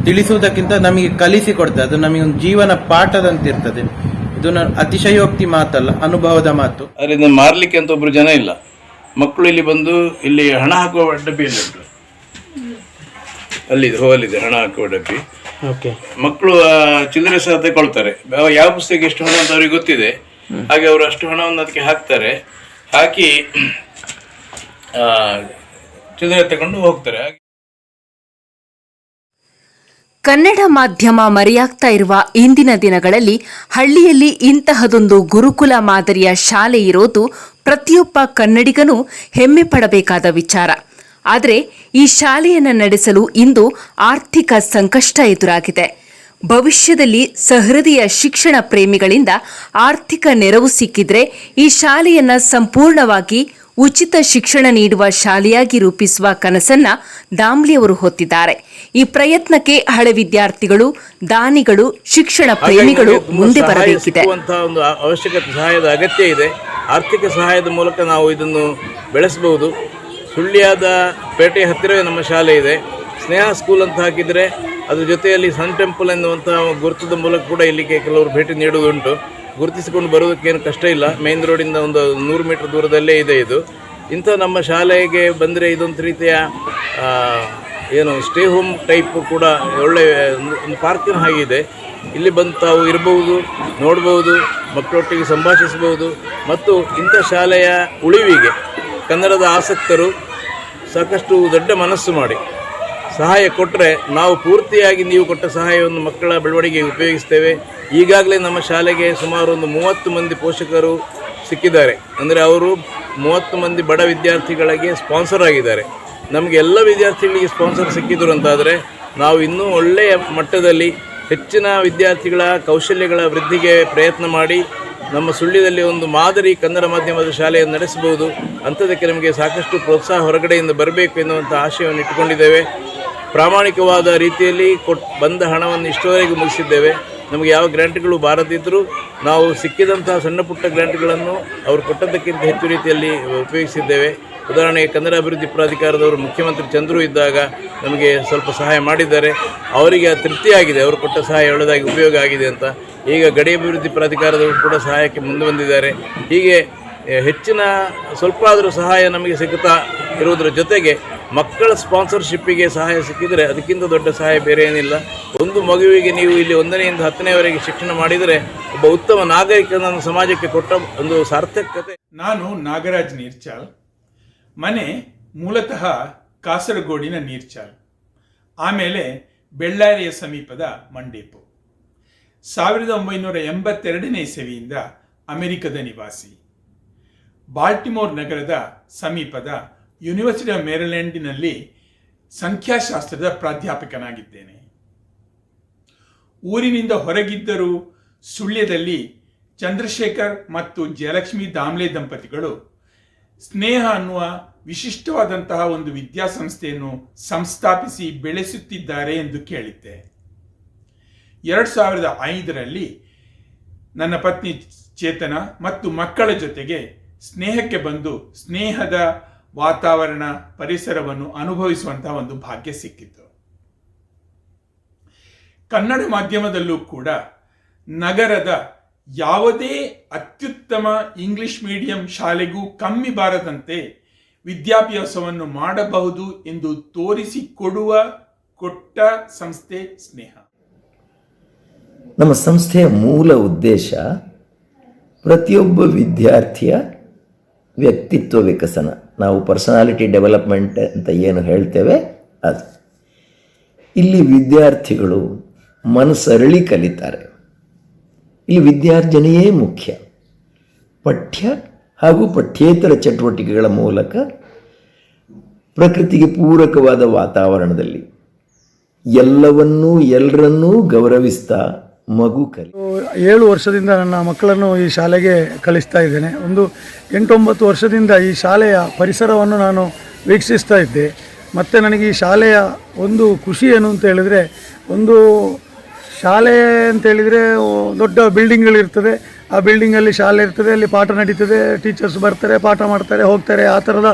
Speaker 17: ತಿಳಿಸುವುದಕ್ಕಿಂತ ನಮಗೆ ಕಲಿಸಿಕೊಡ್ತದೆ. ಅದು ನಮಗೆ ಒಂದು ಜೀವನ ಪಾಠದಂತಿರ್ತದೆ. ಇದು ಅತಿಶಯೋಕ್ತಿ ಮಾತಲ್ಲ, ಅನುಭವದ ಮಾತು.
Speaker 1: ಅದರಿಂದ ಮಾರ್ಲಿಕ್ಕೆ ಅಂತ ಒಬ್ರು ಜನ ಇಲ್ಲ. ಮಕ್ಕಳು ಇಲ್ಲಿ ಬಂದು ಇಲ್ಲಿ ಹಣ ಹಾಕುವ ಡಬ್ಬಿಯಲ್ಲಿ ಉಂಟು, ಅಲ್ಲಿದೆ ಹಣ ಹಾಕುವ ಡಬ್ಬಿ. ಮಕ್ಕಳು ಚಿಲ್ಲರೆ ಸಹ ತಗೊಳ್ತಾರೆ. ಯಾವ ಪುಸ್ತಕ ಎಷ್ಟು ಹಣ ಅಂತ ಅವ್ರಿಗೆ ಗೊತ್ತಿದೆ. ಹಾಗೆ ಅವರು ಅಷ್ಟು ಹಣವನ್ನು ಅದಕ್ಕೆ ಹಾಕ್ತಾರೆ. ಹಾಕಿ ಚಿಲ್ಲರೆ ತಗೊಂಡು ಹೋಗ್ತಾರೆ.
Speaker 3: ಕನ್ನಡ ಮಾಧ್ಯಮ ಮರೆಯಾಗ್ತಾ ಇರುವ ಇಂದಿನ ದಿನಗಳಲ್ಲಿ ಹಳ್ಳಿಯಲ್ಲಿ ಇಂತಹದೊಂದು ಗುರುಕುಲ ಮಾದರಿಯ ಶಾಲೆ ಇರೋದು ಪ್ರತಿಯೊಬ್ಬ ಕನ್ನಡಿಗನೂ ಹೆಮ್ಮೆ ಪಡಬೇಕಾದ ವಿಚಾರ. ಆದರೆ ಈ ಶಾಲೆಯನ್ನು ನಡೆಸಲು ಇಂದು ಆರ್ಥಿಕ ಸಂಕಷ್ಟ ಎದುರಾಗಿದೆ. ಭವಿಷ್ಯದಲ್ಲಿ ಸಹೃದಯ ಶಿಕ್ಷಣ ಪ್ರೇಮಿಗಳಿಂದ ಆರ್ಥಿಕ ನೆರವು ಸಿಕ್ಕಿದ್ರೆ ಈ ಶಾಲೆಯನ್ನು ಸಂಪೂರ್ಣವಾಗಿ ಉಚಿತ ಶಿಕ್ಷಣ ನೀಡುವ ಶಾಲೆಯಾಗಿ ರೂಪಿಸುವ ಕನಸನ್ನ ದಾಂಬ್ಲೆಯವರು ಹೊತ್ತಿದ್ದಾರೆ. ಈ ಪ್ರಯತ್ನಕ್ಕೆ ಹಳೆ ವಿದ್ಯಾರ್ಥಿಗಳು, ದಾನಿಗಳು, ಶಿಕ್ಷಣ ಪ್ರೇಮಿಗಳು ಮುಂದೆ ಬರಬೇಕಿದೆ.
Speaker 1: ಒಂದು ಅವಶ್ಯಕತೆ, ಸಹಾಯದ ಅಗತ್ಯ ಇದೆ. ಆರ್ಥಿಕ ಸಹಾಯದ ಮೂಲಕ ನಾವು ಇದನ್ನು ಬೆಳೆಸಬಹುದು. ಸುಳ್ಯದ ಪೇಟೆಯ ಹತ್ತಿರವೇ ನಮ್ಮ ಶಾಲೆ ಇದೆ. ಸ್ನೇಹ ಸ್ಕೂಲ್ ಅಂತ ಹಾಕಿದರೆ ಅದ್ರ ಜೊತೆಯಲ್ಲಿ ಸನ್ ಟೆಂಪಲ್ ಎನ್ನುವಂಥ ಗುರುತದ ಮೂಲಕ ಕೂಡ ಇಲ್ಲಿಗೆ ಕೆಲವರು ಭೇಟಿ ನೀಡುವುದುಂಟು. ಗುರುತಿಸಿಕೊಂಡು ಬರೋದಕ್ಕೇನು ಕಷ್ಟ ಇಲ್ಲ. ಮೇನ್ ರೋಡಿಂದ ಒಂದು 100 ಮೀಟರ್ ದೂರದಲ್ಲೇ ಇದೆ ಇದು. ಇಂಥ ನಮ್ಮ ಶಾಲೆಗೆ ಬಂದರೆ ಇದೊಂದು ರೀತಿಯ ಸ್ಟೇ ಹೋಮ್ ಟೈಪ್ ಕೂಡ ಒಳ್ಳೆಯ ಒಂದು ಪಾರ್ಕಿನ ಹಾಗಿದೆ. ಇಲ್ಲಿ ಬಂದು ತಾವು ಇರಬಹುದು, ನೋಡ್ಬೋದು, ಮಕ್ಕಳೊಟ್ಟಿಗೆ ಸಂಭಾಷಿಸಬಹುದು. ಮತ್ತು ಇಂಥ ಶಾಲೆಯ ಉಳಿವಿಗೆ ಕನ್ನಡದ ಆಸಕ್ತರು ಸಾಕಷ್ಟು ದೊಡ್ಡ ಮನಸ್ಸು ಮಾಡಿ ಸಹಾಯ ಕೊಟ್ಟರೆ ನಾವು ಪೂರ್ತಿಯಾಗಿ ನೀವು ಕೊಟ್ಟ ಸಹಾಯವನ್ನು ಮಕ್ಕಳ ಬೆಳವಣಿಗೆಗೆ ಉಪಯೋಗಿಸ್ತೇವೆ. ಈಗಾಗಲೇ ನಮ್ಮ ಶಾಲೆಗೆ ಸುಮಾರು ಒಂದು 30 ಮಂದಿ ಪೋಷಕರು, ಸಿಕ್ಕಿದ್ದಾರೆ. ಅಂದರೆ ಅವರು 30 ಮಂದಿ ಬಡ ವಿದ್ಯಾರ್ಥಿಗಳಿಗೆ ಸ್ಪಾನ್ಸರ್ ಆಗಿದ್ದಾರೆ. ನಮಗೆ ಎಲ್ಲ ವಿದ್ಯಾರ್ಥಿಗಳಿಗೆ ಸ್ಪಾನ್ಸರ್ ಸಿಕ್ಕಿದ್ರು ಅಂತಾದರೆ ನಾವು ಇನ್ನೂ ಒಳ್ಳೆಯ ಮಟ್ಟದಲ್ಲಿ ಹೆಚ್ಚಿನ ವಿದ್ಯಾರ್ಥಿಗಳ ಕೌಶಲ್ಯಗಳ ವೃದ್ಧಿಗೆ ಪ್ರಯತ್ನ ಮಾಡಿ ನಮ್ಮ ಸುಳ್ಯದಲ್ಲಿ ಒಂದು ಮಾದರಿ ಕನ್ನಡ ಮಾಧ್ಯಮದ ಶಾಲೆಯನ್ನು ನಡೆಸಬಹುದು. ಅಂಥದಕ್ಕೆ ನಮಗೆ ಸಾಕಷ್ಟು ಪ್ರೋತ್ಸಾಹ ಹೊರಗಡೆಯಿಂದ ಬರಬೇಕು ಎನ್ನುವಂಥ ಆಶಯವನ್ನು ಇಟ್ಟುಕೊಂಡಿದ್ದೇವೆ. ಪ್ರಾಮಾಣಿಕವಾದ ರೀತಿಯಲ್ಲಿ ಬಂದ ಹಣವನ್ನು ಇಷ್ಟವರೆಗೂ ಮುಗಿಸಿದ್ದೇವೆ. ನಮಗೆ ಯಾವ ಗ್ರ್ಯಾಂಟ್ಗಳು ಬಾರದಿದ್ದರೂ ನಾವು ಸಿಕ್ಕಿದಂತಹ ಸಣ್ಣ ಪುಟ್ಟ ಗ್ರ್ಯಾಂಟ್ಗಳನ್ನು ಅವರು ಕೊಟ್ಟದ್ದಕ್ಕಿಂತ ಹೆಚ್ಚು ರೀತಿಯಲ್ಲಿ ಉಪಯೋಗಿಸಿದ್ದೇವೆ. ಉದಾಹರಣೆಗೆ ಕನ್ನಡ ಅಭಿವೃದ್ಧಿ ಪ್ರಾಧಿಕಾರದವರು ಮುಖ್ಯಮಂತ್ರಿ ಚಂದ್ರು ಇದ್ದಾಗ ನಮಗೆ ಸ್ವಲ್ಪ ಸಹಾಯ ಮಾಡಿದ್ದಾರೆ. ಅವರಿಗೆ ತೃಪ್ತಿಯಾಗಿದೆ, ಅವರು ಕೊಟ್ಟ ಸಹಾಯ ಒಳ್ಳೆಯದಾಗಿ ಉಪಯೋಗ ಆಗಿದೆ ಅಂತ. ಈಗ ಗಡಿ ಅಭಿವೃದ್ಧಿ ಪ್ರಾಧಿಕಾರದವರು ಕೂಡ ಸಹಾಯಕ್ಕೆ ಮುಂದೆ ಬಂದಿದ್ದಾರೆ. ಹೀಗೆ ಹೆಚ್ಚಿನ ಸ್ವಲ್ಪ ಆದರೂ ಸಹಾಯ ನಮಗೆ ಸಿಗುತ್ತಾ ಇರುವುದರ ಜೊತೆಗೆ ಮಕ್ಕಳ ಸ್ಪಾನ್ಸರ್ಶಿಪ್ಪಿಗೆ ಸಹಾಯ ಸಿಕ್ಕಿದರೆ ಅದಕ್ಕಿಂತ ದೊಡ್ಡ ಸಹಾಯ ಬೇರೆ ಏನಿಲ್ಲ. ಒಂದು ಮಗುವಿಗೆ ನೀವು ಇಲ್ಲಿ 1ನೇಯಿಂದ 10ನೇವರೆಗೆ ಶಿಕ್ಷಣ ಮಾಡಿದರೆ ಒಬ್ಬ ಉತ್ತಮ ನಾಗರಿಕನನ್ನು ಸಮಾಜಕ್ಕೆ ಕೊಟ್ಟ ಒಂದು ಸಾರ್ಥಕತೆ.
Speaker 18: ನಾನು ನಾಗರಾಜ್ ನೀರ್ಚಾಲ್. ಮನೆ ಮೂಲತಃ ಕಾಸರಗೋಡಿನ ನೀರ್ಚಾಲ್, ಆಮೇಲೆ ಬೆಳ್ಳಾರಿಯ ಸಮೀಪದ ಮಂಡೇಪು. 1982ನೇ ಇಸವಿಯಿಂದ ಅಮೆರಿಕದ ನಿವಾಸಿ. ಬಾಲ್ಟಿಮೋರ್ ನಗರದ ಸಮೀಪದ ಯೂನಿವರ್ಸಿಟಿ ಆಫ್ ಮೇರಿಲ್ಯಾಂಡಿನಲ್ಲಿ ಸಂಖ್ಯಾಶಾಸ್ತ್ರದ ಪ್ರಾಧ್ಯಾಪಕನಾಗಿದ್ದೇನೆ. ಊರಿನಿಂದ ಹೊರಗಿದ್ದರೂ ಸುಳ್ಯದಲ್ಲಿ ಚಂದ್ರಶೇಖರ್ ಮತ್ತು ಜಯಲಕ್ಷ್ಮಿ ದಾಮ್ಲೆ ದಂಪತಿಗಳು ಸ್ನೇಹ ಅನ್ನುವ ವಿಶಿಷ್ಟವಾದಂತಹ ಒಂದು ವಿದ್ಯಾಸಂಸ್ಥೆಯನ್ನು ಸಂಸ್ಥಾಪಿಸಿ ಬೆಳೆಸುತ್ತಿದ್ದಾರೆ ಎಂದು ಕೇಳಿದ್ದೆ. 2005ರಲ್ಲಿ ನನ್ನ ಪತ್ನಿ ಚೇತನ ಮತ್ತು ಮಕ್ಕಳ ಜೊತೆಗೆ ಸ್ನೇಹಕ್ಕೆ ಬಂದು ಸ್ನೇಹದ ವಾತಾವರಣ ಪರಿಸರವನ್ನು ಅನುಭವಿಸುವಂತಹ ಒಂದು ಭಾಗ್ಯ ಸಿಕ್ಕಿತ್ತು. ಕನ್ನಡ ಮಾಧ್ಯಮದಲ್ಲೂ ಕೂಡ ನಗರದ ಯಾವುದೇ ಅತ್ಯುತ್ತಮ ಇಂಗ್ಲಿಷ್ ಮೀಡಿಯಂ ಶಾಲೆಗೂ ಕಮ್ಮಿ ಬಾರದಂತೆ ವಿದ್ಯಾಭ್ಯಾಸವನ್ನು ಮಾಡಬಹುದು ಎಂದು ಕೊಟ್ಟ ಸಂಸ್ಥೆ ಸ್ನೇಹ.
Speaker 19: ನಮ್ಮ ಸಂಸ್ಥೆಯ ಮೂಲ ಉದ್ದೇಶ ಪ್ರತಿಯೊಬ್ಬ ವಿದ್ಯಾರ್ಥಿಯ ವ್ಯಕ್ತಿತ್ವ ವಿಕಸನ, ನಾವು ಪರ್ಸನಾಲಿಟಿ ಡೆವಲಪ್ಮೆಂಟ್ ಅಂತ ಏನು ಹೇಳ್ತೇವೆ ಅದು. ಇಲ್ಲಿ ವಿದ್ಯಾರ್ಥಿಗಳು ಮನಸ್ಸರಳಿ ಕಲಿತಾರೆ. ಇಲ್ಲಿ ವಿದ್ಯಾರ್ಜನೆಯೇ ಮುಖ್ಯ. ಪಠ್ಯ ಹಾಗೂ ಪಠ್ಯೇತರ ಚಟುವಟಿಕೆಗಳ ಮೂಲಕ ಪ್ರಕೃತಿಗೆ ಪೂರಕವಾದ ವಾತಾವರಣದಲ್ಲಿ ಎಲ್ಲರನ್ನೂ ಗೌರವಿಸ್ತಾ ಮಗು ಕಲಿ.
Speaker 20: 7 ವರ್ಷದಿಂದ ನನ್ನ ಮಕ್ಕಳನ್ನು ಈ ಶಾಲೆಗೆ ಕಳಿಸ್ತಾ ಇದ್ದೇನೆ. ಒಂದು 8-9 ವರ್ಷದಿಂದ ಈ ಶಾಲೆಯ ಪರಿಸರವನ್ನು ನಾನು ವೀಕ್ಷಿಸ್ತಾ ಇದ್ದೆ. ಮತ್ತು ನನಗೆ ಈ ಶಾಲೆಯ ಒಂದು ಖುಷಿ ಏನು ಅಂತ ಹೇಳಿದರೆ, ಒಂದು ಶಾಲೆ ಅಂತೇಳಿದರೆ ದೊಡ್ಡ ಬಿಲ್ಡಿಂಗ್ಗಳಿರ್ತದೆ, ಆ ಬಿಲ್ಡಿಂಗಲ್ಲಿ ಶಾಲೆ ಇರ್ತದೆ, ಅಲ್ಲಿ ಪಾಠ ನಡೀತದೆ, ಟೀಚರ್ಸ್ ಬರ್ತಾರೆ, ಪಾಠ ಮಾಡ್ತಾರೆ, ಹೋಗ್ತಾರೆ, ಆ ಥರದ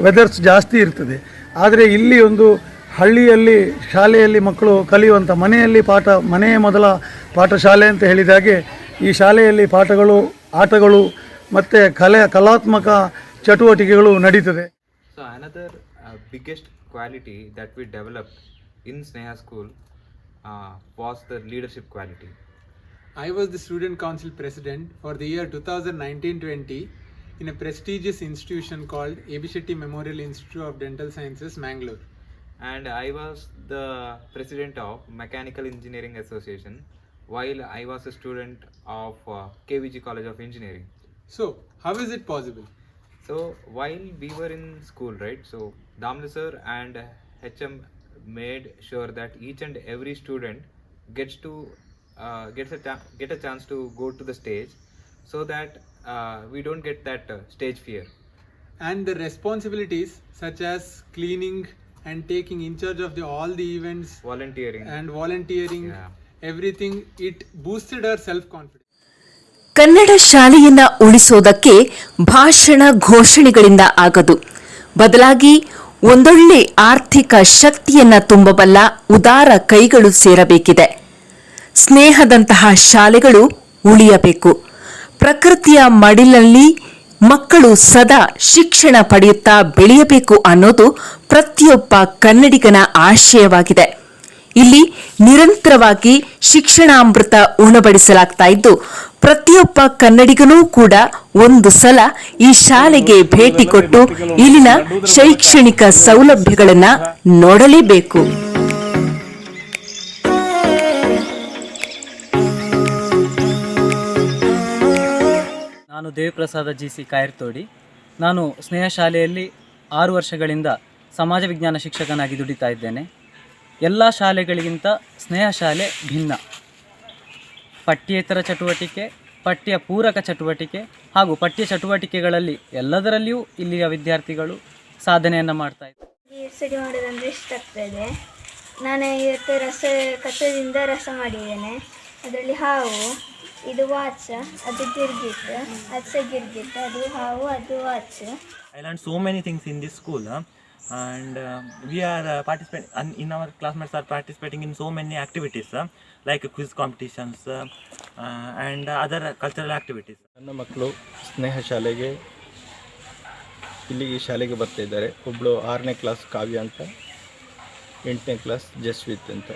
Speaker 20: ವೆದರ್ಸ್ ಜಾಸ್ತಿ ಇರ್ತದೆ. ಆದರೆ ಇಲ್ಲಿ ಒಂದು ಹಳ್ಳಿಯಲ್ಲಿ ಶಾಲೆಯಲ್ಲಿ ಮಕ್ಕಳು ಕಲಿಯುವಂಥ ಮನೆಯೇ ಮೊದಲ ಪಾಠಶಾಲೆ ಅಂತ ಹೇಳಿದಾಗೆ ಈ ಶಾಲೆಯಲ್ಲಿ ಪಾಠಗಳು, ಆಟಗಳು ಮತ್ತು ಕಲಾತ್ಮಕ ಚಟುವಟಿಕೆಗಳು ನಡೀತದೆ.
Speaker 21: So another biggest quality that we developed in Sneha School was the leadership quality.
Speaker 22: I was the student council president for the year 2019-20 in a prestigious institution called A.B. Shetty Memorial Institute of Dental Sciences, Mangalore.
Speaker 21: And I was the president of Mechanical Engineering Association while I was a student of KVG College of Engineering.
Speaker 22: So, how is it possible?
Speaker 21: So, while we were in school, right, so Damle sir and HM made sure that each and every student gets a chance to go to the stage so that we don't get that stage fear.
Speaker 22: And the responsibilities such as cleaning and taking in charge of all the events, volunteering, everything, it boosted our self-confidence.
Speaker 3: Kannada ಶಾಲೆಯನ್ನ ಉಳಿಸೋದಕ್ಕೆ ಭಾಷಣ ಘೋಷಣೆಗಳಿಂದ ಆಗದು, ಬದಲಾಗಿ ಒಂದೊಳ್ಳೆ ಆರ್ಥಿಕ ಶಕ್ತಿಯನ್ನ ತುಂಬಬಲ್ಲ ಉದಾರ ಕೈಗಳು ಸೇರಬೇಕಿದೆ. ಸ್ನೇಹದಂತಹ ಶಾಲೆಗಳು ಉಳಿಯಬೇಕು. ಪ್ರಕೃತಿಯ ಮಡಿಲಲ್ಲಿ ಮಕ್ಕಳು ಸದಾ ಶಿಕ್ಷಣ ಪಡೆಯುತ್ತಾ ಬೆಳೆಯಬೇಕು ಅನ್ನೋದು ಪ್ರತಿಯೊಬ್ಬ ಕನ್ನಡಿಗನ ಆಶಯವಾಗಿದೆ. ಇಲ್ಲಿ ನಿರಂತರವಾಗಿ ಶಿಕ್ಷಣಾಮೃತ ಉಣಬಡಿಸಲಾಗ್ತಾ ಇದ್ದು, ಪ್ರತಿಯೊಬ್ಬ ಕನ್ನಡಿಗನೂ ಕೂಡ ಒಂದು ಸಲ ಈ ಶಾಲೆಗೆ ಭೇಟಿ ಕೊಟ್ಟು ಇಲ್ಲಿನ ಶೈಕ್ಷಣಿಕ ಸೌಲಭ್ಯಗಳನ್ನು ನೋಡಲೇಬೇಕು.
Speaker 2: ನಾನು ದೇವಿಪ್ರಸಾದ GC ಕಾಯರ್ತೋಡಿ. ನಾನು ಸ್ನೇಹ ಶಾಲೆಯಲ್ಲಿ 6 ವರ್ಷಗಳಿಂದ ಸಮಾಜ ವಿಜ್ಞಾನ ಶಿಕ್ಷಕನಾಗಿ ದುಡಿತಾ ಇದ್ದೇನೆ. ಎಲ್ಲ ಶಾಲೆಗಳಿಗಿಂತ ಸ್ನೇಹ ಶಾಲೆ ಭಿನ್ನ. ಪಠ್ಯೇತರ ಚಟುವಟಿಕೆ, ಪಠ್ಯ ಪೂರಕ ಚಟುವಟಿಕೆ ಹಾಗೂ ಪಠ್ಯ ಚಟುವಟಿಕೆಗಳಲ್ಲಿ ಎಲ್ಲದರಲ್ಲಿಯೂ ಇಲ್ಲಿಯ ವಿದ್ಯಾರ್ಥಿಗಳು ಸಾಧನೆಯನ್ನು ಮಾಡ್ತಾ ಇದ್ದಾರೆ.
Speaker 5: ಸ್ಟಡಿ ಮಾಡೋದಂದರೆ ಇಷ್ಟ ಆಗ್ತದೆ. ನಾನು ಇವತ್ತು ಕಸದಿಂದ ರಸ ಮಾಡಿದ್ದೇನೆ. ಅದರಲ್ಲಿ ಹಾವು, ಇದು ವಾಚ್, ಅದು ಗಿರ್ಗಿಟ್, ಅದು ಗಿರ್ಗಿಟ್, ಅದು ಹಾವು, ಅದು watch.
Speaker 4: I learned so many things in this school, and we are participating in our classmates are participating in so many activities like quiz competitions and other cultural activities.
Speaker 23: ನನ್ನ ಮಕ್ಕಳು ಸ್ನೇಹ ಶಾಲೆಗೆ ಇಲ್ಲಿ ಈ ಶಾಲೆಗೆ ಬರ್ತಾ ಇದ್ದಾರೆ. ಒಬ್ಬಳು 6ನೇ ಕ್ಲಾಸ್ ಕಾವ್ಯ ಅಂತ, 8ನೇ ಕ್ಲಾಸ್ ಜಸ್ವಿತ್ ಅಂತ.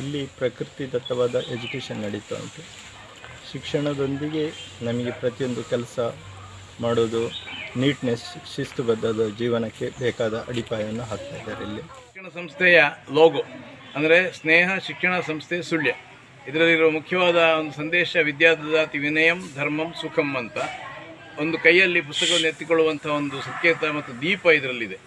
Speaker 23: ಇಲ್ಲಿ ಪ್ರಕೃತಿ ದತ್ತವಾದ ಎಜುಕೇಷನ್ ನಡೀತಾ ಉಂಟು. ಶಿಕ್ಷಣದೊಂದಿಗೆ ನಮಗೆ ಪ್ರತಿಯೊಂದು ಕೆಲಸ ಮಾಡೋದು, ನೀಟ್ನೆಸ್, ಶಿಸ್ತುಬದ್ಧದ ಜೀವನಕ್ಕೆ ಬೇಕಾದ ಅಡಿಪಾಯವನ್ನು ಹಾಕ್ತಾ ಇದ್ದಾರೆ. ಇಲ್ಲಿ
Speaker 1: ಶಿಕ್ಷಣ ಸಂಸ್ಥೆಯ ಲೋಗೋ ಅಂದರೆ ಸ್ನೇಹ ಶಿಕ್ಷಣ ಸಂಸ್ಥೆ ಸುಳ್ಯ. ಇದರಲ್ಲಿರುವ ಮುಖ್ಯವಾದ ಒಂದು ಸಂದೇಶ ವಿದ್ಯಾದದಾತಿ ವಿನಯಂ ಧರ್ಮಂ ಸುಖಂ ಅಂತ. ಒಂದು ಕೈಯಲ್ಲಿ ಪುಸ್ತಕವನ್ನು ಎತ್ತಿಕೊಳ್ಳುವಂಥ ಒಂದು ಸಂಕೇತ ಮತ್ತು ದೀಪ ಇದರಲ್ಲಿದೆ.